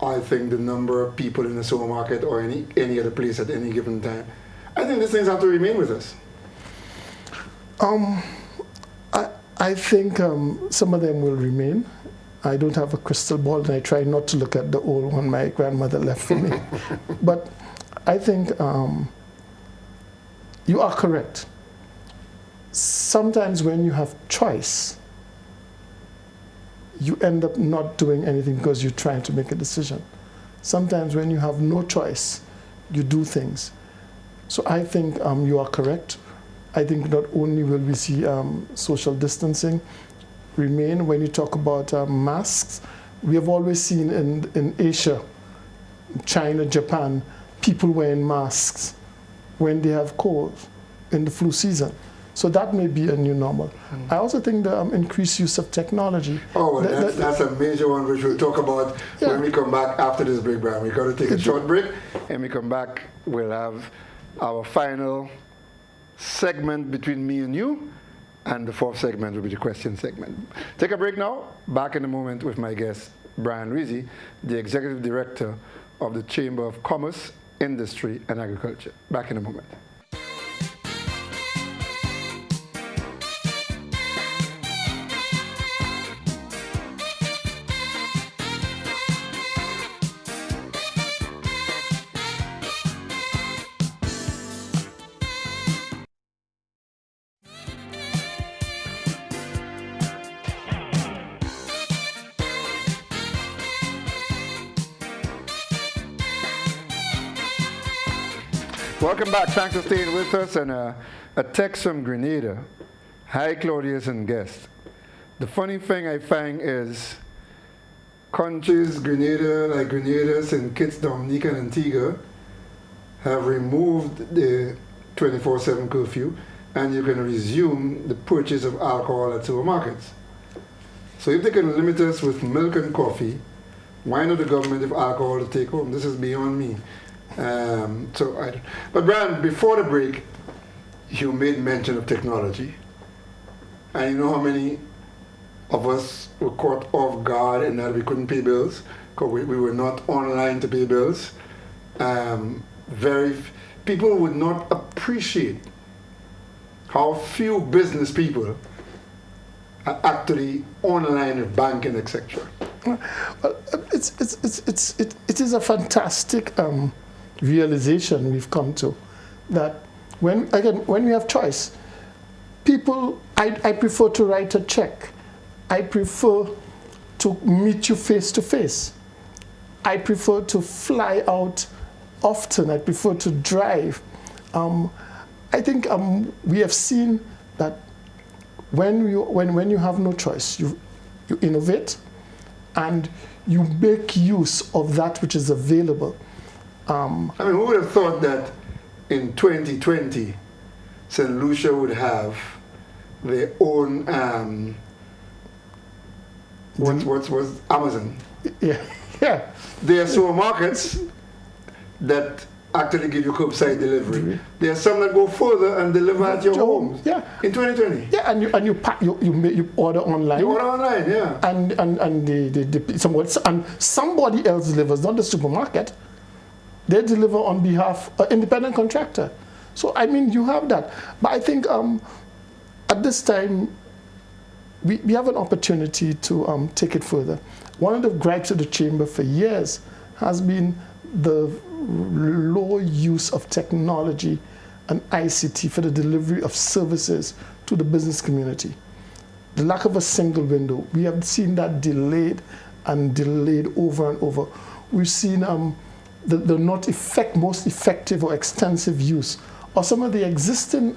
I think the number of people in the supermarket or any other place at any given time, I think these things have to remain with us. I think some of them will remain. I don't have a crystal ball, and I try not to look at the old one my grandmother left for me. But I think you are correct. Sometimes when you have choice, you end up not doing anything because you're trying to make a decision. Sometimes when you have no choice, you do things. So I think you are correct. I think not only will we see social distancing remain, when you talk about masks, we have always seen in Asia, China, Japan, people wearing masks when they have colds in the flu season. So that may be a new normal. I also think the increased use of technology. Oh, well, that's a major one which we'll talk about when we come back after this break, Brian. We've got to take a short break. And we come back, we'll have our final segment between me and you, and the fourth segment will be the question segment. Take a break now. Back in a moment with my guest, Brian Louisy, the Executive Director of the Chamber of Commerce, Industry and Agriculture. Back in a moment. Welcome back. Thanks for staying with us. And a text from Grenada. Hi, Claudius and guest. The funny thing I find is countries, Grenada, like Grenada, St. Kitts, Dominica, and Antigua, have removed the 24/7 curfew, and you can resume the purchase of alcohol at supermarkets. So if they can limit us with milk and coffee, why not the government if alcohol to take home? This is beyond me. But Brian, before the break, you made mention of technology. And you know how many of us were caught off guard in that we couldn't pay bills because we were not online to pay bills. People would not appreciate how few business people are actually online with banking, etc. Well, it is a fantastic realization we've come to, that when we have choice, people, I prefer to write a check. I prefer to meet you face to face. I prefer to fly out often. I prefer to drive. I think we have seen that when you have no choice, you innovate and you make use of that which is available. I mean, who would have thought that in 2020, St. Lucia would have their own, what's Amazon? Yeah, yeah. There are supermarkets that actually give you curbside delivery. There are some that go further and deliver at your home. Yeah. In 2020. Yeah, and you order online. You order online, yeah. And somebody else delivers, not the supermarket. They deliver on behalf of an independent contractor. So I mean, you have that. But I think at this time we have an opportunity to take it further. One of the gripes of the chamber for years has been the low use of technology and ICT for the delivery of services to the business community. The lack of a single window, we have seen that delayed and delayed over and over. We've seen the most effective or extensive use of some of the existing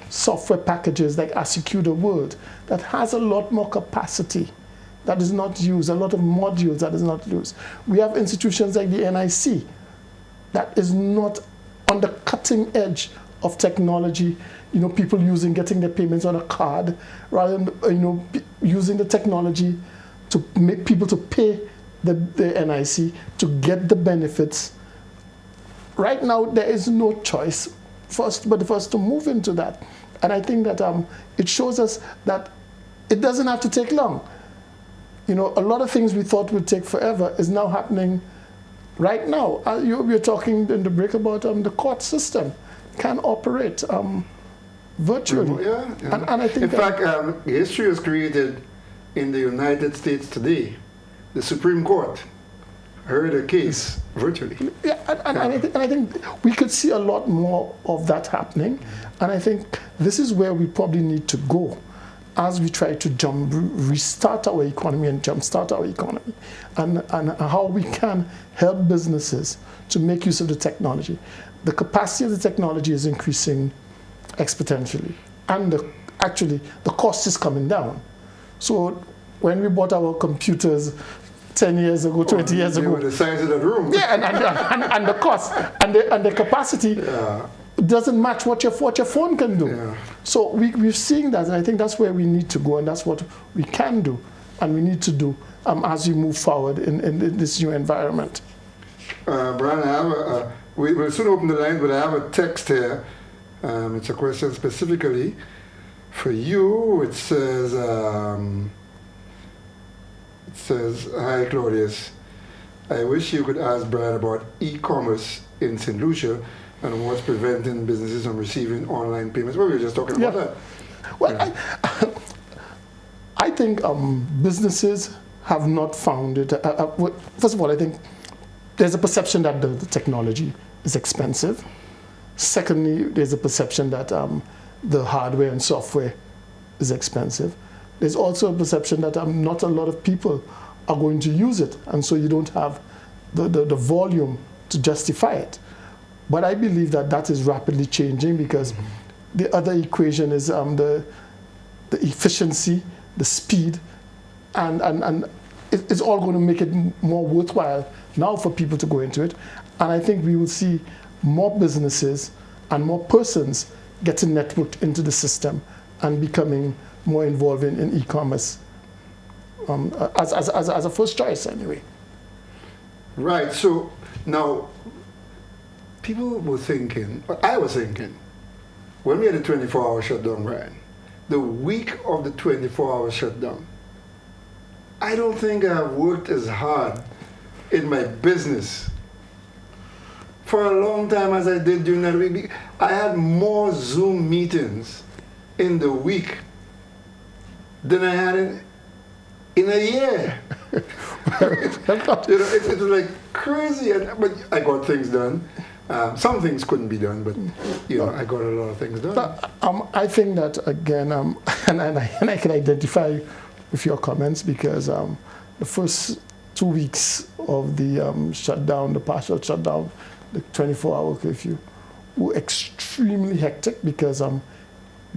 software packages like Asecuda World that has a lot more capacity that is not used, a lot of modules that is not used. We have institutions like the NIC that is not on the cutting edge of technology, people getting their payments on a card rather than, using the technology to make people to pay the NIC to get the benefits. Right now, there is no choice for us to move into that. And I think that it shows us that it doesn't have to take long. A lot of things we thought would take forever is now happening right now. We were talking in the break about the court system can operate virtually. Yeah. And I think in fact, history was created in the United States today. The Supreme Court heard a case virtually. Yeah, and I think we could see a lot more of that happening. And I think this is where we probably need to go as we try to restart our economy and jumpstart our economy, and how we can help businesses to make use of the technology. The capacity of the technology is increasing exponentially, and actually the cost is coming down. So when we bought our computers 10 years ago, 20 years ago, they were the size of the room. Yeah, and the cost and the capacity. Yeah. Doesn't match what your phone can do. Yeah. So we're seeing that, and I think that's where we need to go, and that's what we can do, and we need to do as we move forward in this new environment. Brian, I have we'll soon open the line, but I have a text here. It's a question specifically for you. It says, "Hi Claudius, I wish you could ask Brian about e-commerce in St. Lucia and what's preventing businesses from receiving online payments." Well, we were just talking about that. Well, yeah. I think businesses have not found it. First of all, I think there's a perception that the technology is expensive. Secondly, there's a perception that the hardware and software is expensive. There's also a perception that not a lot of people are going to use it, and so you don't have the volume to justify it. But I believe that is rapidly changing, because the other equation is the efficiency, the speed, and it's all going to make it more worthwhile now for people to go into it. And I think we will see more businesses and more persons getting networked into the system and becoming more involved in e-commerce as a first choice anyway. Right. So now, people were thinking, I was thinking, when we had a 24-hour shutdown, Brian, the week of the 24-hour shutdown, I don't think I've worked as hard in my business for a long time as I did during that week. I had more Zoom meetings in the week than I had in a year. It was like crazy, but I got things done. Some things couldn't be done, but I got a lot of things done. But, I think that again, and I can identify with your comments, because the first 2 weeks of the shutdown, the partial shutdown, the 24-hour curfew, were extremely hectic, because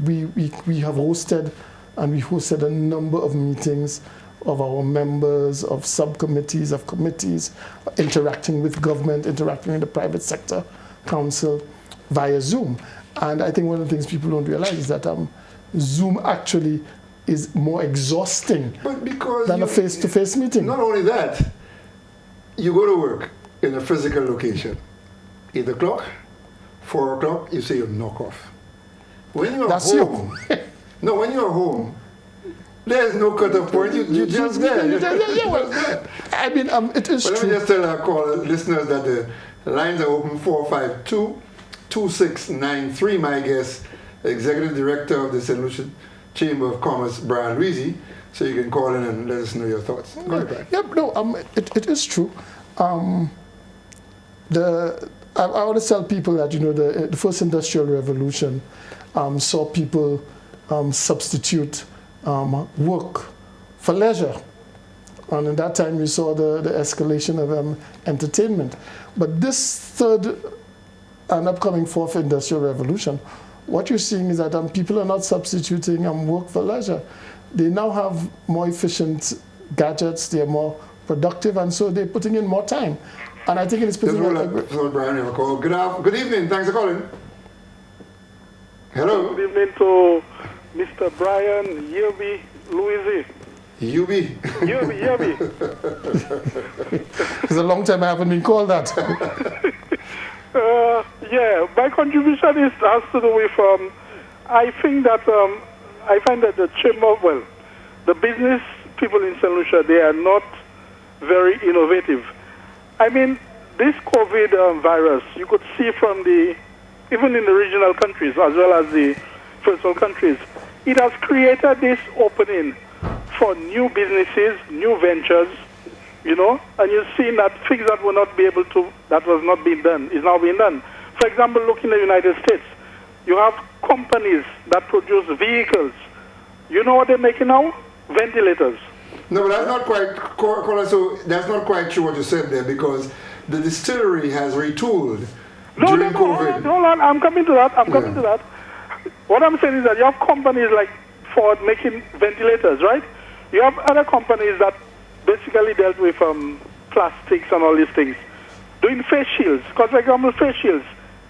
we have hosted and we hosted a number of meetings of our members, of subcommittees, of committees, interacting with government, interacting with the private sector council via Zoom. And I think one of the things people don't realize is that Zoom actually is more exhausting than a face-to-face meeting. Not only that, you go to work in a physical location. 8 o'clock, 4 o'clock, you say you knock off. When you're home, no, when you're home, there's no cut-off point. You just there. I mean, it is true. Let me just tell our listeners that the lines are open 452-2693. My guest, Executive Director of the St. Lucia Chamber of Commerce, Brian Louisy. So you can call in and let us know your thoughts. Go ahead, Brian. Yeah, no, it is true. I always tell people that, the first industrial revolution saw people substitute work for leisure. And in that time, we saw the escalation of entertainment. But this third and upcoming fourth industrial revolution, what you're seeing is that people are not substituting work for leisure. They now have more efficient gadgets, they're more productive, and so they're putting in more time. And I think it is putting Brian, you have a call. Good evening, thanks for calling. Hello. Good evening to Mr. Brian Louisy. Yubi. It's a long time I haven't been called that. Yeah, my contribution has to do with, I think that, I find that the chamber, the business people in St. Lucia, they are not very innovative. I mean, this COVID virus, you could see from even in the regional countries as well as the first world countries, it has created this opening for new businesses, new ventures, and you've seen that things that was not being done, is now being done. For example, look in the United States, you have companies that produce vehicles. You know what they're making now? Ventilators. No, but that's not quite, so that's not quite true what you said there, because the distillery has retooled during COVID. Hold on, I'm coming to that. Coming to that. What I'm saying is that you have companies like Ford making ventilators, right? You have other companies that basically dealt with plastics and all these things, doing face shields. Because, for example, face shields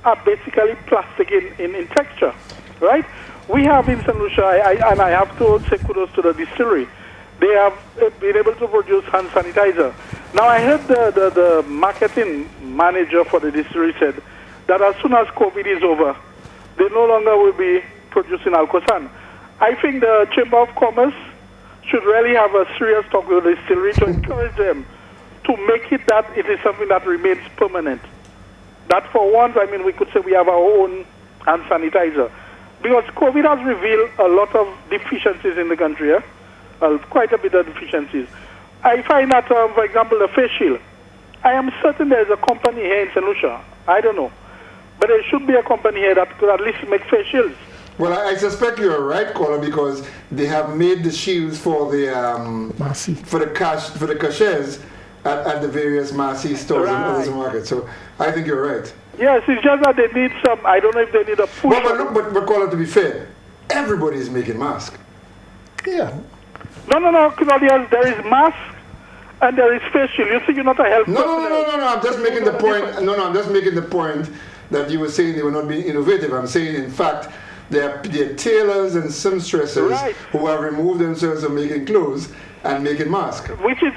are basically plastic in texture, right? We have in St. Lucia, and I have to say kudos to the distillery, they have been able to produce hand sanitizer. Now, I heard the marketing manager for the distillery said that as soon as COVID is over, they no longer will be producing Alcosan. I think the Chamber of Commerce should really have a serious talk with the distillery to encourage them to make it that it is something that remains permanent. That for once, I mean, we could say we have our own hand sanitizer. Because COVID has revealed a lot of deficiencies in the country, quite a bit of deficiencies. I find that, for example, the face shield, I am certain there is a company here in St. Lucia, I don't know, but there should be a company here that could at least make face shields. Well, I suspect you're right, caller, because they have made the shields for the cashiers at the various Massy stores and other markets. So I think you're right. Yes, it's just that they need some. I don't know if they need a push. But caller, to be fair, everybody is making masks. Yeah. No, Claudius, there is mask and there is face shield. You think you're not a health No. I'm just making the point. No, I'm just making the point that you were saying they were not being innovative. I'm saying, in fact, they're tailors and seamstresses who have removed themselves from making clothes and making masks. Which is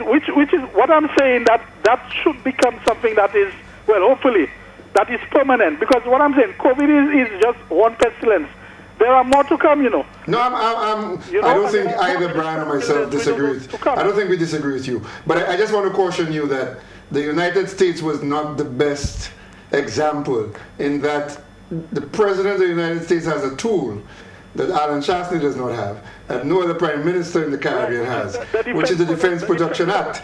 what I'm saying, that should become something that is, hopefully, that is permanent. Because what I'm saying, COVID is just one pestilence. There are more to come, No, I don't think either Brian or myself disagree. I don't think we disagree with you. But I just want to caution you that the United States was not the best example in that the President of the United States has a tool that Alan Chastney does not have, and no other Prime Minister in the Caribbean has, which is the Defense Production Act,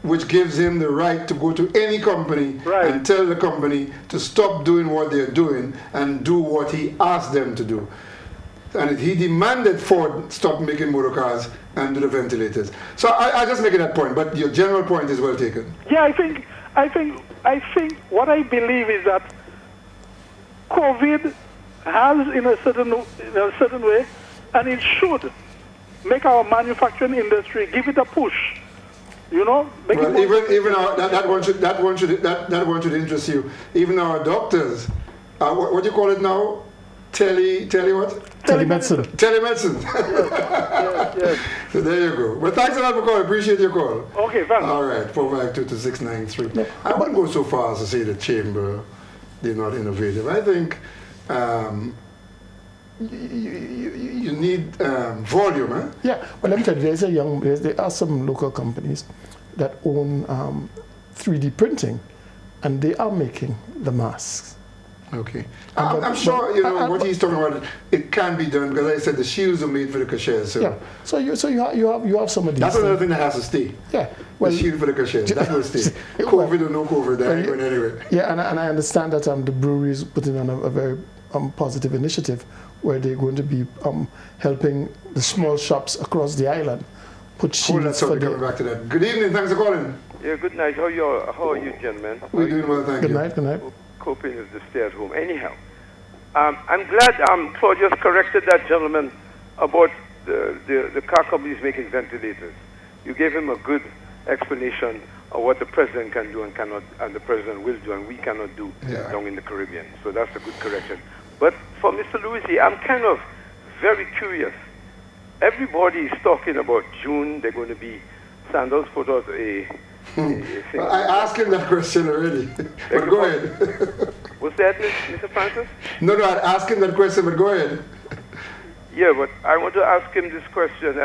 which gives him the right to go to any company and tell the company to stop doing what they're doing and do what he asked them to do. And he demanded Ford stop making motor cars and do the ventilators. So I just making that point, but your general point is well taken. Yeah, I think what I believe is that COVID has, in a certain way, and it should make our manufacturing industry, give it a push. You know, make well, it even our, that one should interest you. Even our doctors, what do you call it now? Tele what? Telemedicine. Telemedicine. yes. So there you go. Well, thanks a lot for calling. Appreciate your call. Okay, thanks. All right, 4522693. I wouldn't go so far as to say the chamber, they're not innovative. I think you need volume, eh? Yeah, but let me tell you, there are some local companies that own 3D printing, and they are making the masks. Okay. I'm sure, you know, what he's talking about, it can be done, because like I said, the shoes are made for the cashiers. So yeah, so you have some of these. That's another thing that has to stay. Yeah. Well, the shield for the cashiers, that will stay. COVID or no COVID, that ain't going anywhere. Yeah, and I understand that the brewery is putting on a very positive initiative where they're going to be helping the small shops across the island put shields for coming back to that. Good evening, thanks for calling. Yeah, good night. How are you, gentlemen? We're doing well, thank you. Good night. Coping with the stay at home. Anyhow, I'm glad Claudius corrected that gentleman about the car companies making ventilators. You gave him a good explanation of what the president can do and cannot, and the president will do and we cannot do down in the Caribbean. So that's a good correction. But for Mr. Louisy, I'm kind of very curious. Everybody is talking about June. They're going to be, Sandals put out a I asked him that question already, but go ahead. What's that, Mr. Francis? No, I asked him that question, but go ahead. Yeah, but I want to ask him this question.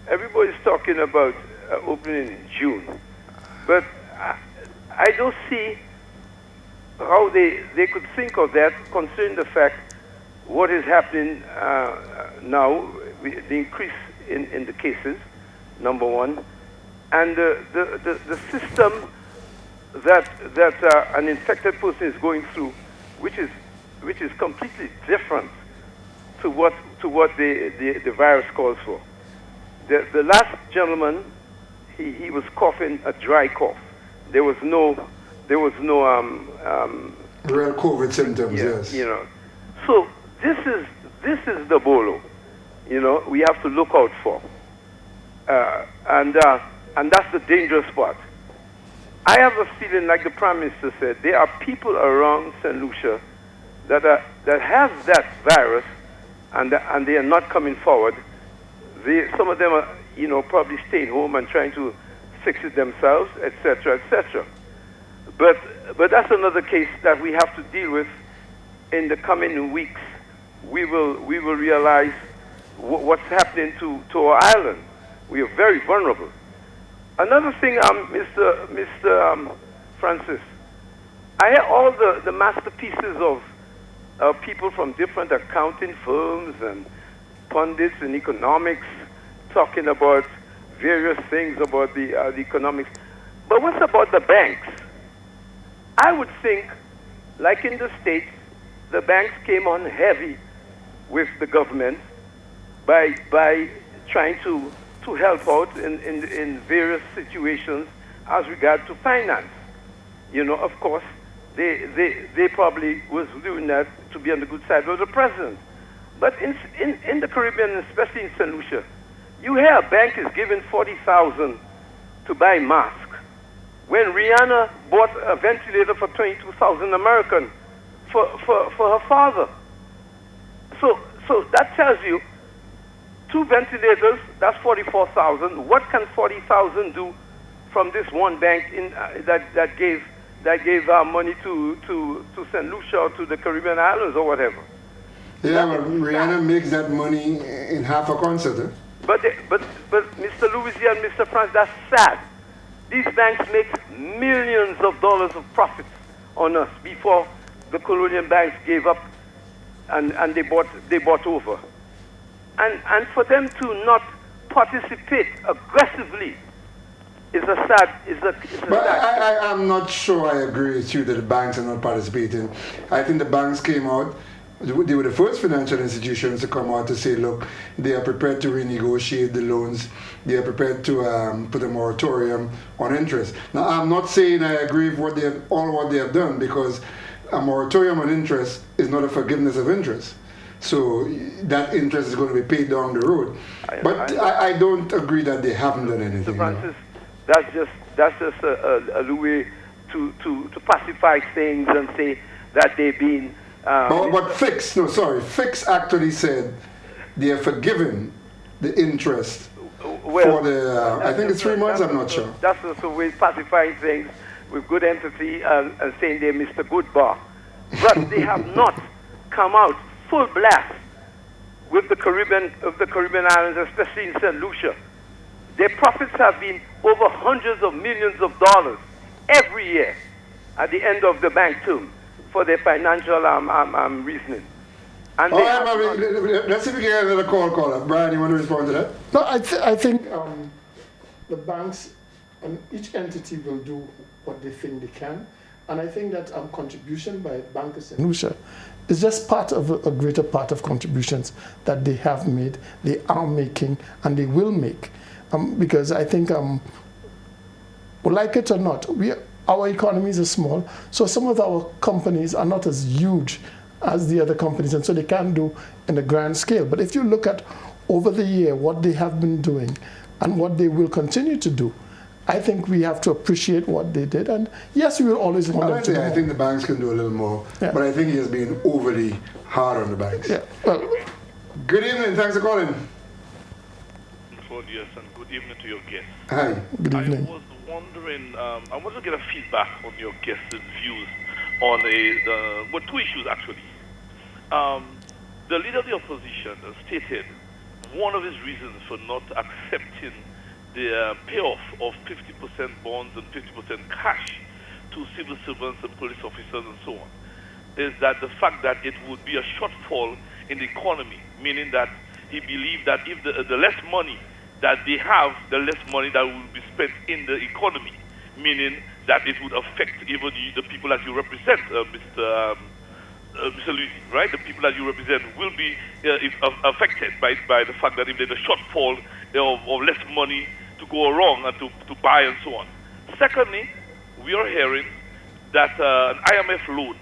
Everybody's talking about opening in June, but I don't see how they could think of that, considering the fact what is happening now, the increase in the cases, number one, and the system that an infected person is going through, which is completely different to what the virus calls for. The last gentleman, he was coughing a dry cough. There was no real COVID symptoms. Yes. You know, so this is the bolo. You know, we have to look out for, and that's the dangerous part. I have a feeling, like the Prime Minister said, there are people around St. Lucia that have that virus, and they are not coming forward. Some of them are, you know, probably staying home and trying to fix it themselves, etc., etc. But that's another case that we have to deal with in the coming weeks. We will realize what's happening to our island. We are very vulnerable. Another thing, Mr. Francis, I hear all the masterpieces of people from different accounting firms and pundits in economics talking about various things about the economics. But what about the banks? I would think, like in the States, the banks came on heavy with the government by trying to help out in various situations as regard to finance. You know, of course, they probably was doing that to be on the good side of the president. But in the Caribbean, especially in St. Lucia, you hear a bank is giving $40,000 to buy masks, when Rihanna bought a ventilator for $22,000 American for her father. So that tells you, 2 ventilators, that's $44,000. What can $40,000 do from this one bank that gave money to St. Lucia or to the Caribbean islands or whatever? Yeah, well, Rihanna makes that money in half a concert. Eh? But Mr. Louisy and Mr. France, that's sad. These banks make millions of dollars of profits on us before the colonial banks gave up and they bought over. And for them to not participate aggressively is a sad. But I'm not sure I agree with you that the banks are not participating. I think the banks came out. They were the first financial institutions to come out to say, look, they are prepared to renegotiate the loans. They are prepared to put a moratorium on interest. Now, I'm not saying I agree with what they have done, because a moratorium on interest is not a forgiveness of interest. So that interest is going to be paid down the road. I don't agree that they haven't done anything. Mr. Francis, that's just a way to pacify things and say that they've been. But Fix actually said they are forgiven the interest for the, I think it's 3 months, I'm not sure. That's also a way of pacifying things with good entity and saying they're Mr. Goodbar. But they have not come out full blast with the Caribbean islands, especially in St. Lucia. Their profits have been over hundreds of millions of dollars every year at the end of the bank term for their financial reasoning. And let's see if we can get another caller. Brian, you want to respond to that? No, I think the banks and each entity will do what they think they can. And I think that contribution by bankers in Lucia is just part of a greater part of contributions that they have made, they are making, and they will make. Because I think, like it or not, our economies are small, so some of our companies are not as huge as the other companies, and so they can do in a grand scale. But if you look at over the year what they have been doing and what they will continue to do, I think we have to appreciate what they did. And yes, we will always want them to do more. I think the banks can do a little more, but I think he has been overly hard on the banks. Yeah. Well, good evening, thanks for calling. Claudius, and good evening to your guests. Hi. Good evening. I was wondering, I want to get a feedback on your guests' views on two issues actually. The leader of the opposition stated one of his reasons for not accepting the payoff of 50% bonds and 50% cash to civil servants and police officers and so on is that the fact that it would be a shortfall in the economy, meaning that he believed that if the less money that they have, the less money that will be spent in the economy, meaning that it would affect even the people that you represent, Mr. Louisy, right? The people that you represent will be affected by the fact that if there's a shortfall of less money to go around and to buy and so on. Secondly, we are hearing that an IMF loan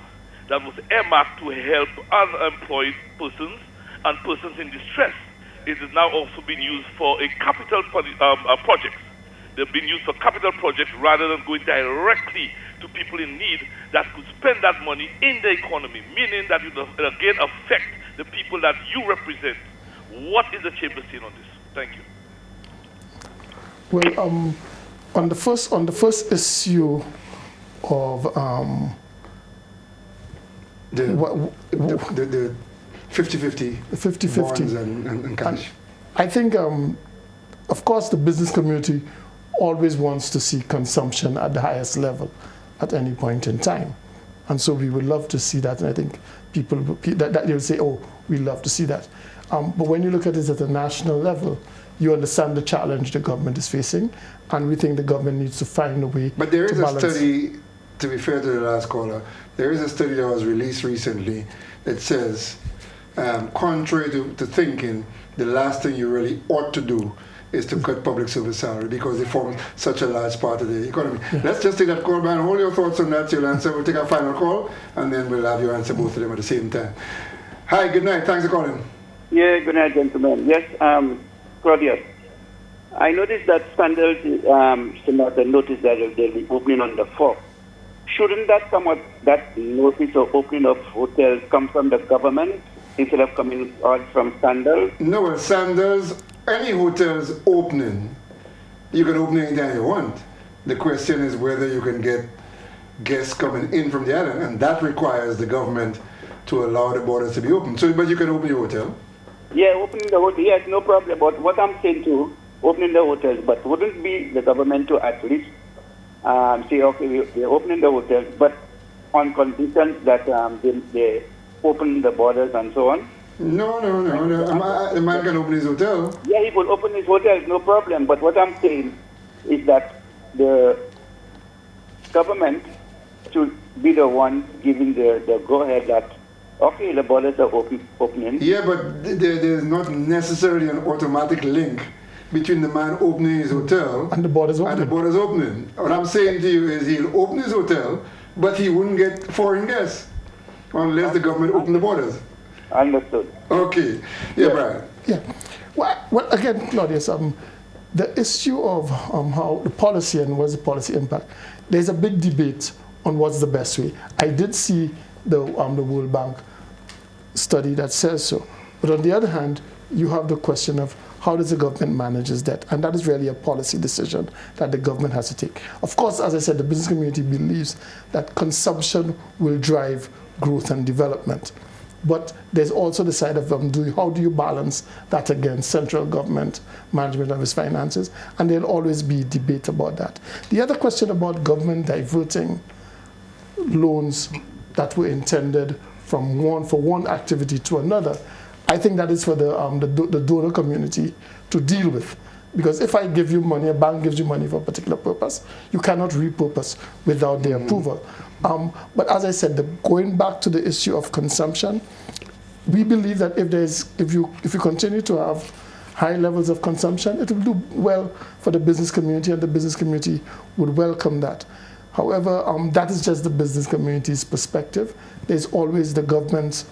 that was earmarked to help unemployed persons and persons in distress is now also being used for a capital projects. They've been used for capital projects rather than going directly to people in need that could spend that money in the economy, meaning that it will again affect the people that you represent. What is the chamber saying on this? Thank you. Well, on the first issue of the 50-50 bonds and cash. I think, of course, the business community always wants to see consumption at the highest level at any point in time. And so we would love to see that. And I think people that they'll say, oh, we love to see that. But when you look at it at a national level, you understand the challenge the government is facing. And we think the government needs to find a way to balance. But there is a study, to be fair to the last caller, there is a study that was released recently that says, contrary to thinking, the last thing you really ought to do is to cut public service salary because they form such a large part of the economy. Yeah. Let's just take that call, Brian. Hold your thoughts on that. You'll answer. We'll take our final call, and then we'll have you answer both of them at the same time. Hi, good night. Thanks for calling. Yeah, good night, gentlemen. Yes, Claudius, I noticed that Standard noticed that they'll be opening on the 4th. Shouldn't that that notice of opening of hotels come from the government instead of coming out from Sandals? No, well, Sandals, any hotels opening, you can open anytime you want. The question is whether you can get guests coming in from the island, and that requires the government to allow the borders to be open. So, but you can open your hotel. Yeah, opening the hotel, yes, no problem. But what I'm saying too, opening the hotels, but wouldn't be the government to at least say, okay, we're opening the hotels, but on conditions that they open the borders and so on? No. The man can open his hotel. Yeah, he will open his hotel, no problem. But what I'm saying is that the government should be the one giving the go-ahead that, okay, the borders are opening. Yeah, but there's not necessarily an automatic link between the man opening his hotel and the borders opening. What I'm saying to you is he'll open his hotel, but he wouldn't get foreign guests unless the government opened the borders. Understood. Okay. Yeah, Brian. Yeah. Well, again, Claudius, the issue of how the policy and what's the policy impact, there's a big debate on what's the best way. I did see the World Bank study that says so. But on the other hand, you have the question of how does the government manage its debt? And that is really a policy decision that the government has to take. Of course, as I said, the business community believes that consumption will drive growth and development. But there's also the side of how do you balance that against central government management of its finances? And there'll always be debate about that. The other question about government diverting loans that were intended for one activity to another, I think that is for the donor community to deal with. Because if I give you money, a bank gives you money for a particular purpose, you cannot repurpose without their approval. But as I said, going back to the issue of consumption, we believe that if you continue to have high levels of consumption, it will do well for the business community, and the business community would welcome that. However, that is just the business community's perspective. There's always the government's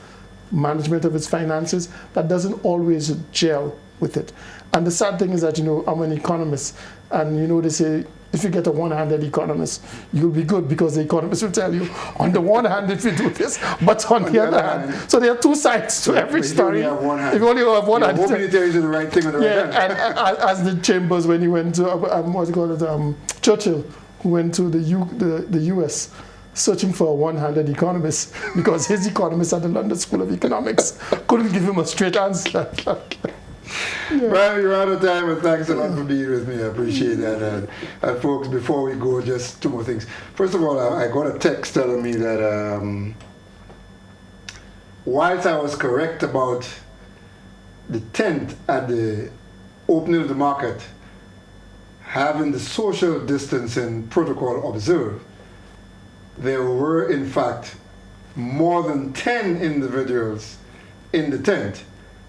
management of its finances that doesn't always gel with it. And the sad thing is that, I'm an economist, and they say, if you get a one-handed economist, you'll be good, because the economist will tell you, on the one hand, if you do this, but on the other hand. So there are two sides to every story. If you only have one hand. You're hoping to tell you the right thing on the right hand. And as the Chambers, when he went to, Churchill, who went to the US, searching for a one-handed economist, because his economist at the London School of Economics couldn't give him a straight answer. Yeah. Brian, you're out of time, and thanks a lot for being with me. I appreciate that. And folks, before we go, just two more things. First of all, I got a text telling me that whilst I was correct about the tent at the opening of the market having the social distancing protocol observed, there were, in fact, more than 10 individuals in the tent,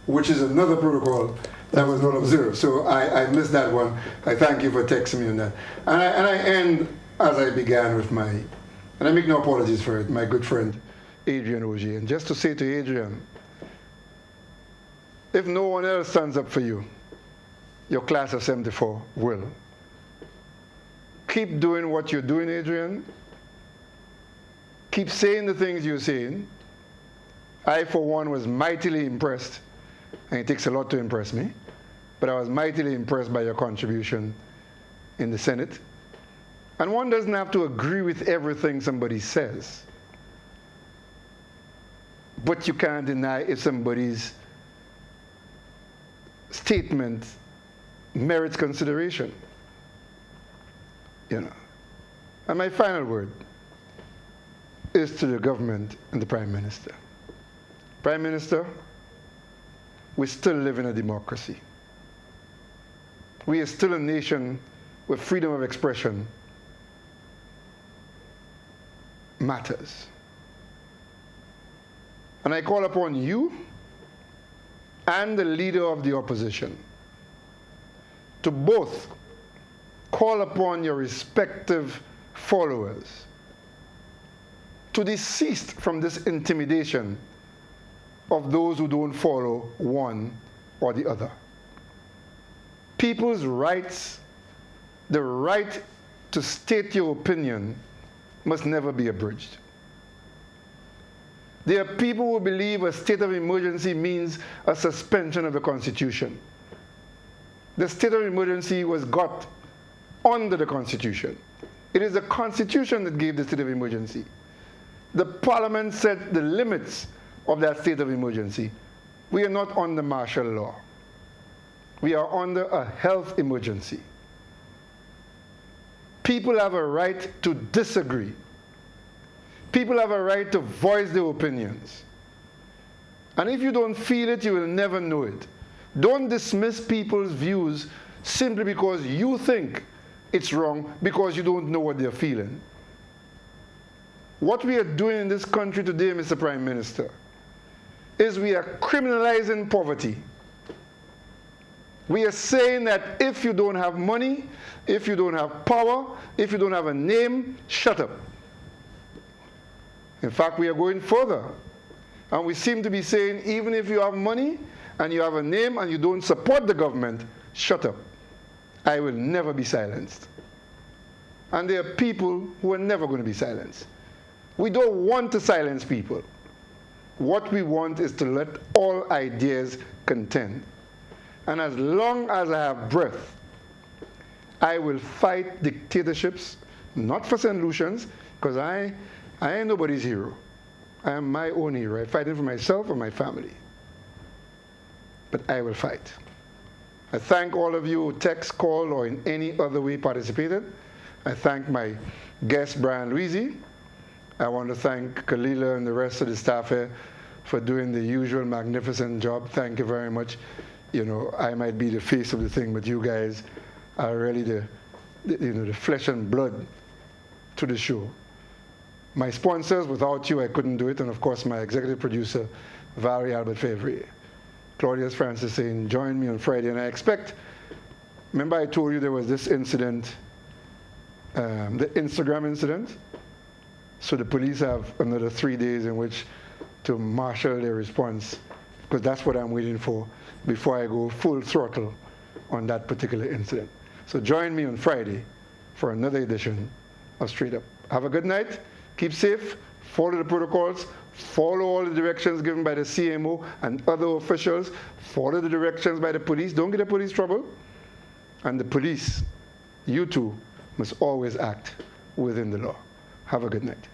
which is another protocol that was not observed. So I missed that one. I thank you for texting me on that. And I end, as I began, with and I make no apologies for it, my good friend, Adrian Ogier. And just to say to Adrian, if no one else stands up for you, your class of 74 will. Keep doing what you're doing, Adrian. Keep saying the things you're saying. I, for one, was mightily impressed, and it takes a lot to impress me, but I was mightily impressed by your contribution in the Senate. And one doesn't have to agree with everything somebody says, but you can't deny if somebody's statement merits consideration. And my final word is to the government and the Prime Minister. Prime Minister, we still live in a democracy. We are still a nation where freedom of expression matters. And I call upon you and the leader of the opposition to both call upon your respective followers to desist from this intimidation of those who don't follow one or the other. People's rights, the right to state your opinion, must never be abridged. There are people who believe a state of emergency means a suspension of the Constitution. The state of emergency was got under the Constitution. It is the Constitution that gave the state of emergency. The Parliament set the limits of that state of emergency. We are not under martial law. We are under a health emergency. People have a right to disagree. People have a right to voice their opinions. And if you don't feel it, you will never know it. Don't dismiss people's views simply because you think it's wrong, because you don't know what they're feeling. What we are doing in this country today, Mr. Prime Minister, is we are criminalizing poverty. We are saying that if you don't have money, if you don't have power, if you don't have a name, shut up. In fact, we are going further. And we seem to be saying, even if you have money and you have a name and you don't support the government, shut up. I will never be silenced. And there are people who are never going to be silenced. We don't want to silence people. What we want is to let all ideas contend. And as long as I have breath, I will fight dictatorships, not for St. Lucians, because I ain't nobody's hero. I am my own hero. I fight it for myself and my family. But I will fight. I thank all of you who text, called, or in any other way participated. I thank my guest, Brian Louisy. I want to thank Kalila and the rest of the staff here for doing the usual magnificent job. Thank you very much. You know, I might be the face of the thing, but you guys are really the flesh and blood to the show. My sponsors, without you, I couldn't do it. And of course, my executive producer, Valerie Albert Favre. Claudius Francis saying, join me on Friday. And I expect, remember I told you there was this incident, the Instagram incident? So the police have another 3 days in which to marshal their response, because that's what I'm waiting for before I go full throttle on that particular incident. So join me on Friday for another edition of Straight Up. Have a good night. Keep safe. Follow the protocols. Follow all the directions given by the CMO and other officials. Follow the directions by the police. Don't get the police trouble. And the police, you too, must always act within the law. Have a good night.